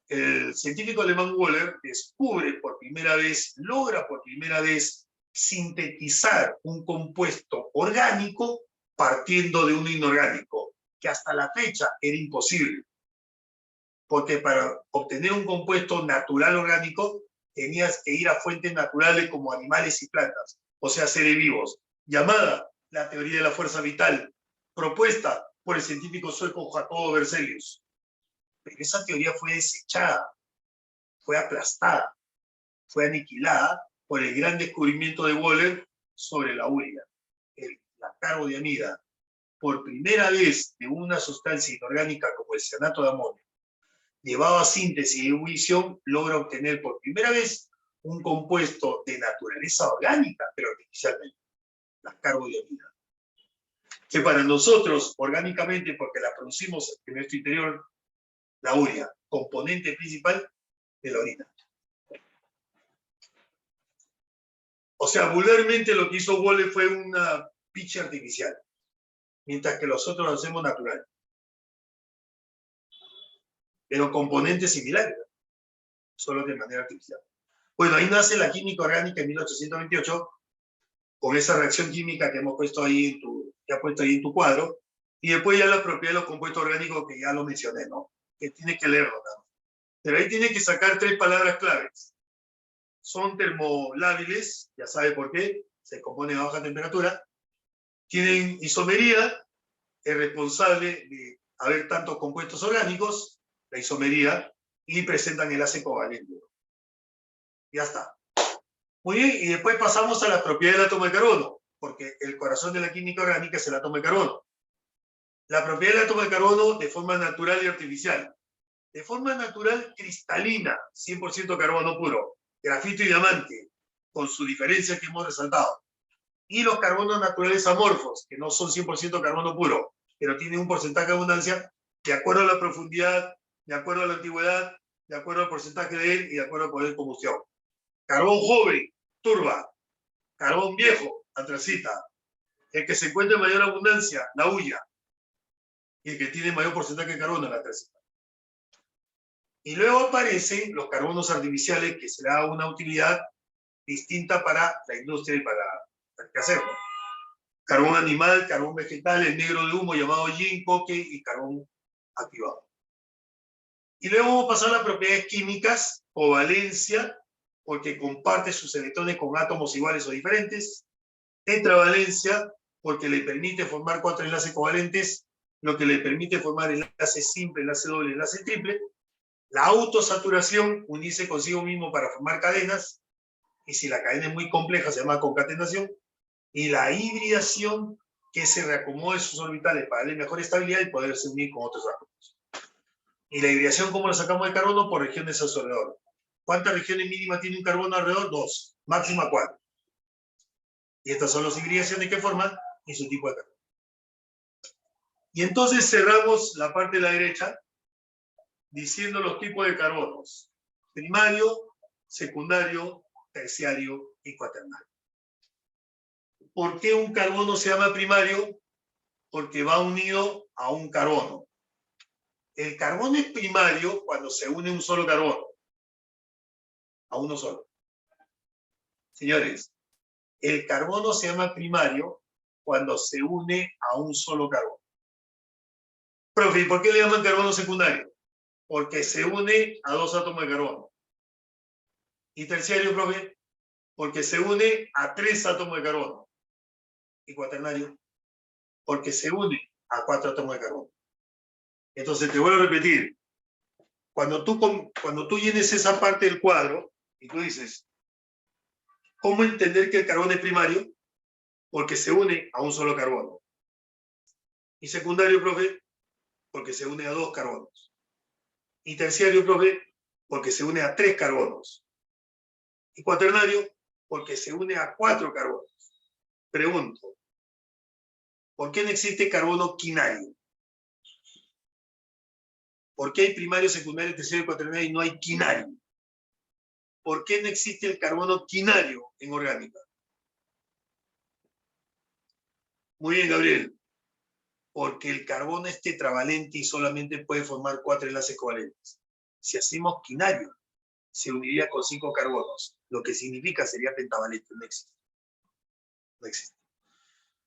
El científico alemán Wöhler descubre por primera vez, logra por primera vez sintetizar un compuesto orgánico partiendo de uno inorgánico, que hasta la fecha era imposible. Porque para obtener un compuesto natural orgánico, tenías que ir a fuentes naturales como animales y plantas, o sea, seres vivos, llamada la teoría de la fuerza vital, propuesta por el científico sueco Jacobo Berzelius. Pero esa teoría fue desechada, fue aplastada, fue aniquilada por el gran descubrimiento de Wöhler sobre la urea, la carbodiamida. Por primera vez de una sustancia inorgánica como el cianato de amonio, llevado a síntesis y ebullición, logra obtener por primera vez un compuesto de naturaleza orgánica, pero artificialmente, la carbodiamida. Que para nosotros, orgánicamente, porque la producimos en nuestro interior, la urea, componente principal de la orina. O sea, vulgarmente lo que hizo Waller fue una picha artificial, mientras que los otros lo hacemos natural. Pero componentes similares, solo de manera artificial. Bueno, ahí nace la química orgánica en 1828, con esa reacción química que hemos puesto ahí que ha puesto ahí en tu cuadro, y después ya la propiedad de los compuestos orgánicos que ya lo mencioné, ¿no? Que tiene que leerlo también. Pero ahí tiene que sacar 3 palabras claves. Son termolábiles, ya sabe por qué, se componen a baja temperatura, tienen isomería, es responsable de haber tantos compuestos orgánicos, la isomería, y presentan enlace covalente. Ya está. Muy bien, y después pasamos a las propiedades del átomo de carbono, porque el corazón de la química orgánica es el átomo de carbono. La propiedad del átomo de carbono de forma natural y artificial. De forma natural cristalina, 100% carbono puro, grafito y diamante, con su diferencia que hemos resaltado. Y los carbonos naturales amorfos, que no son 100% carbono puro, pero tienen un porcentaje de abundancia de acuerdo a la profundidad, de acuerdo a la antigüedad, de acuerdo al porcentaje de él y de acuerdo al poder de combustión. Carbón joven, turba. Carbón viejo, antracita. El que se encuentra en mayor abundancia, la hulla. Y el que tiene mayor porcentaje de carbono, la antracita. Y luego aparecen los carbonos artificiales, que será una utilidad distinta para la industria y para el quehacer, ¿no? Carbón animal, carbón vegetal, el negro de humo llamado yin, coque y carbón activado. Y luego vamos a pasar a las propiedades químicas, covalencia, porque comparte sus electrones con átomos iguales o diferentes, tetravalencia, porque le permite formar 4 enlaces covalentes, lo que le permite formar enlace simple, enlace doble, enlace triple. La autosaturación, unirse consigo mismo para formar cadenas, y si la cadena es muy compleja se llama concatenación, y la hibridación, que se reacomode sus orbitales para darle mejor estabilidad y poderse unir con otros átomos. Y la hibridación, ¿cómo la sacamos de carbono? Por regiones a su alrededor. ¿Cuántas regiones mínimas tiene un carbono alrededor? 2, máxima 4. Y estas son las hibridaciones que forman y su tipo de carbono. Y entonces cerramos la parte de la derecha diciendo los tipos de carbonos: primario, secundario, terciario y cuaternario. ¿Por qué un carbono se llama primario? Porque va unido a un carbono. El carbono es primario cuando se une un solo carbono, a uno solo. Señores, el carbono se llama primario cuando se une a un solo carbono. Profe, ¿por qué le llaman carbono secundario? Porque se une a 2 átomos de carbono. Y terciario, profe, porque se une a 3 átomos de carbono. Y cuaternario, porque se une a 4 átomos de carbono. Entonces, te vuelvo a repetir, cuando tú llenes esa parte del cuadro, y tú dices, ¿cómo entender que el carbono es primario? Porque se une a un solo carbono. Y secundario, profe, porque se une a 2 carbonos. Y terciario, profe, porque se une a 3 carbonos. Y cuaternario, porque se une a 4 carbonos. Pregunto, ¿por qué no existe carbono quinario? ¿Por qué hay primario, secundario, terciario y cuaternario y no hay quinario? ¿Por qué no existe el carbono quinario en orgánica? Muy bien, Gabriel. Porque el carbono es tetravalente y solamente puede formar 4 enlaces covalentes. Si hacemos quinario, se uniría con 5 carbonos, lo que significa sería pentavalente. No existe. No existe.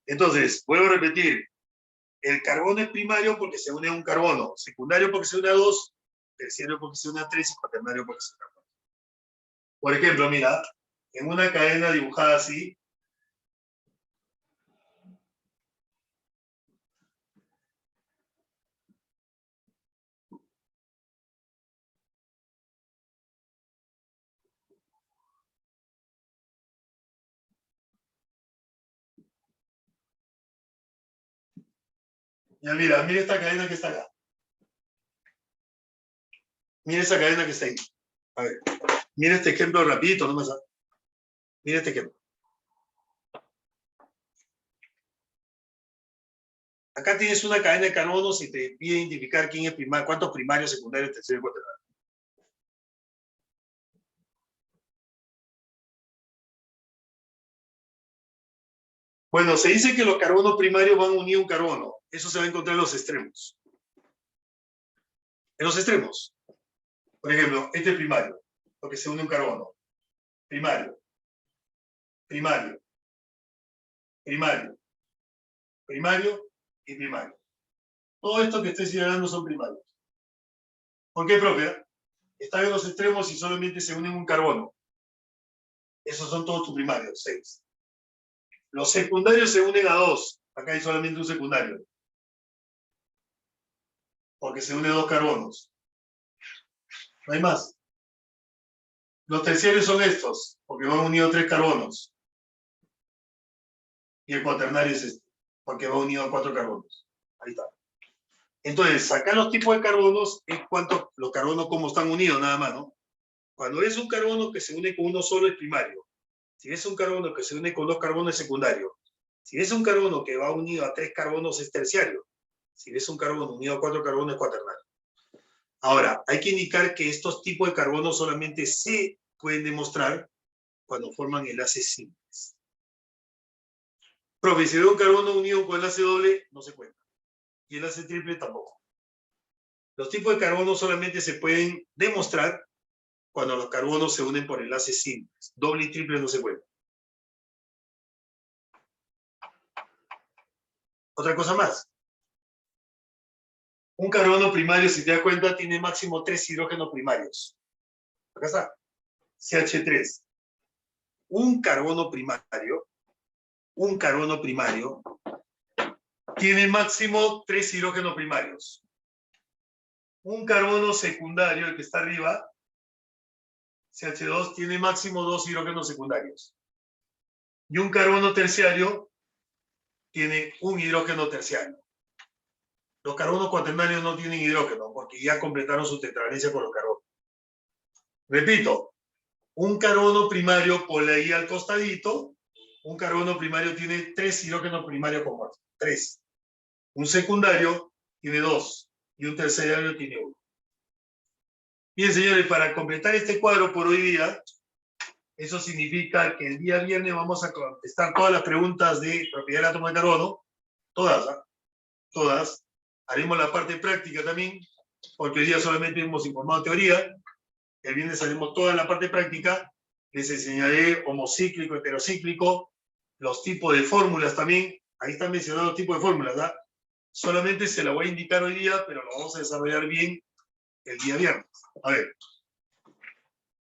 Entonces, vuelvo a repetir, el carbono es primario porque se une a un carbono, secundario porque se une a 2, terciario porque se une a 3 y cuaternario porque se une a 4. Por ejemplo, mira, en una cadena dibujada así, ya mira esta cadena que está acá. Mira esa cadena que está ahí. A ver, mira este ejemplo rapidito, nomás. Mira este ejemplo. Acá tienes una cadena de carbonos y te pide identificar quién es primario, cuántos primarios, secundarios, terciarios y cuaternarios. Bueno, se dice que los carbonos primarios van unidos a un carbono. Eso se va a encontrar en los extremos. En los extremos. Por ejemplo, este es primario, porque se une un carbono. Primario. Primario. Primario. Primario y primario. Todo esto que estoy señalando son primarios. ¿Por qué, profe? Están en los extremos y solamente se unen un carbono. Esos son todos tus primarios, 6. Los secundarios se unen a 2. Acá hay solamente un secundario. Porque se unen 2 carbonos. No hay más. Los terciarios son estos, porque van unidos 3 carbonos. Y el cuaternario es este, porque va unido a 4 carbonos. Ahí está. Entonces, sacar los tipos de carbonos es cuántos, los carbonos como están unidos, nada más, ¿no? Cuando es un carbono que se une con uno solo es primario. Si es un carbono que se une con 2 carbonos es secundario. Si es un carbono que va unido a 3 carbonos es terciario. Si es un carbono unido a 4 carbonos es cuaternario. Ahora, hay que indicar que estos tipos de carbonos solamente se pueden demostrar cuando forman enlaces simples. Profe, si veo un carbono unido con enlace doble, no se cuenta. Y enlace triple tampoco. Los tipos de carbonos solamente se pueden demostrar cuando los carbonos se unen por enlaces simples. Doble y triple no se cuentan. Otra cosa más. Un carbono primario, si te das cuenta, tiene máximo 3 hidrógenos primarios. Acá está. CH3. Un carbono primario tiene máximo 3 hidrógenos primarios. Un carbono secundario, el que está arriba, CH2, tiene máximo 2 hidrógenos secundarios. Y un carbono terciario tiene un hidrógeno terciario. Los carbonos cuaternarios no tienen hidrógeno porque ya completaron su tetravalencia con los carbonos. Repito, un carbono primario, por ahí al costadito, un carbono primario tiene 3 hidrógenos primarios compuestos. 3. Un secundario tiene 2 y un terciario tiene 1. Bien, señores, para completar este cuadro por hoy día, eso significa que el día viernes vamos a contestar todas las preguntas de propiedad del átomo de carbono, todas, ¿eh? Todas. Haremos la parte práctica también, porque hoy día solamente hemos informado teoría. El viernes haremos toda la parte práctica. Les enseñaré homocíclico, heterocíclico, los tipos de fórmulas también. Ahí están mencionados los tipos de fórmulas, ¿verdad? Solamente se la voy a indicar hoy día, pero lo vamos a desarrollar bien el día viernes. A ver.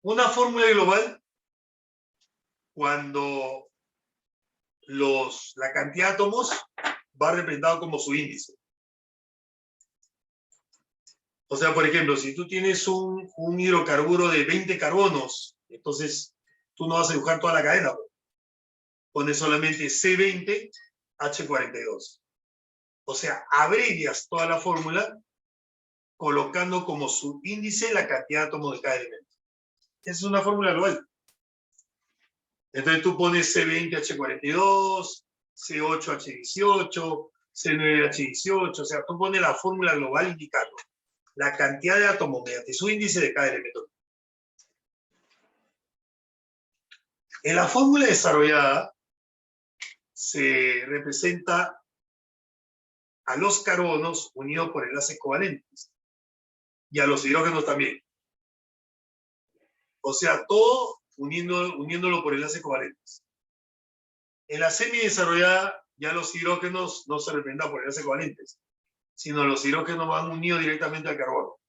Una fórmula global, cuando la cantidad de átomos va representado como su índice. O sea, por ejemplo, si tú tienes un hidrocarburo de 20 carbonos, entonces tú no vas a dibujar toda la cadena. Pones solamente C20H42. O sea, abrevias toda la fórmula colocando como su índice la cantidad de átomos de cada elemento. Esa es una fórmula global. Entonces tú pones C20H42, C8H18, C9H18, o sea, tú pones la fórmula global indicando la cantidad de átomos mediante su índice de cada elemento. En la fórmula desarrollada se representa a los carbonos unidos por enlaces covalentes y a los hidrógenos también. O sea, todo uniéndolo por enlaces covalentes. En la semi-desarrollada ya los hidrógenos no se representan por enlaces covalentes, sino los hidrógenos van unidos directamente al carbono.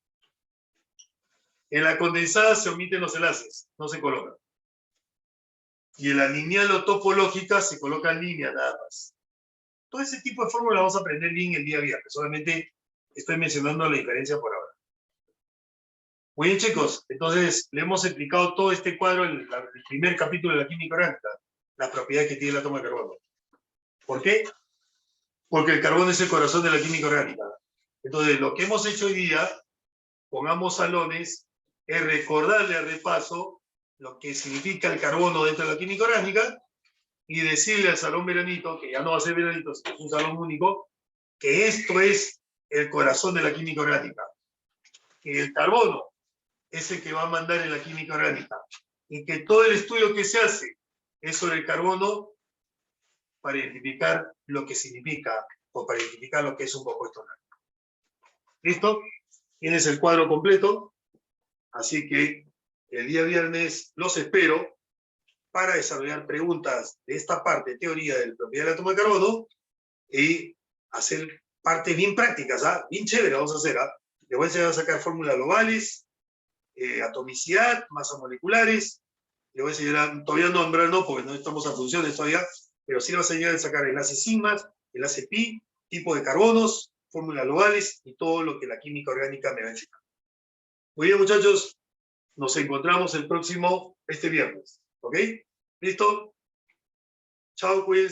En la condensada se omiten los enlaces, no se colocan. Y en la lineal o topológica se colocan líneas nada más. Todo ese tipo de fórmulas vamos a aprender bien el día viernes. Solamente estoy mencionando la diferencia por ahora. Muy bien, chicos. Entonces, le hemos explicado todo este cuadro en el primer capítulo de la química orgánica, las propiedades que tiene el átomo de carbono. ¿Por qué? Porque el carbono es el corazón de la química orgánica. Entonces, lo que hemos hecho hoy día, con ambos salones, es recordarle al repaso lo que significa el carbono dentro de la química orgánica y decirle al salón veranito, que ya no va a ser veranito, sino es un salón único, que esto es el corazón de la química orgánica. Que el carbono es el que va a mandar en la química orgánica. Y que todo el estudio que se hace es sobre el carbono para identificar lo que significa o para identificar lo que es un compuesto orgánico. ¿Listo? Tienes el cuadro completo, así que el día viernes los espero para desarrollar preguntas de esta parte, teoría de la propiedad del átomo de carbono, y hacer partes bien prácticas, bien chévere vamos a hacer. Les voy a enseñar a sacar fórmulas globales, atomicidad, masas moleculares. Les voy a enseñar, todavía no nombrar, no, porque no estamos a funciones todavía, pero sí les voy a enseñar a sacar enlaces sigmas, enlace pi, tipo de carbonos, fórmulas globales y todo lo que la química orgánica me va a enseñar. Muy bien, muchachos, nos encontramos este viernes, ¿ok? ¿Listo? Chao, cuídense.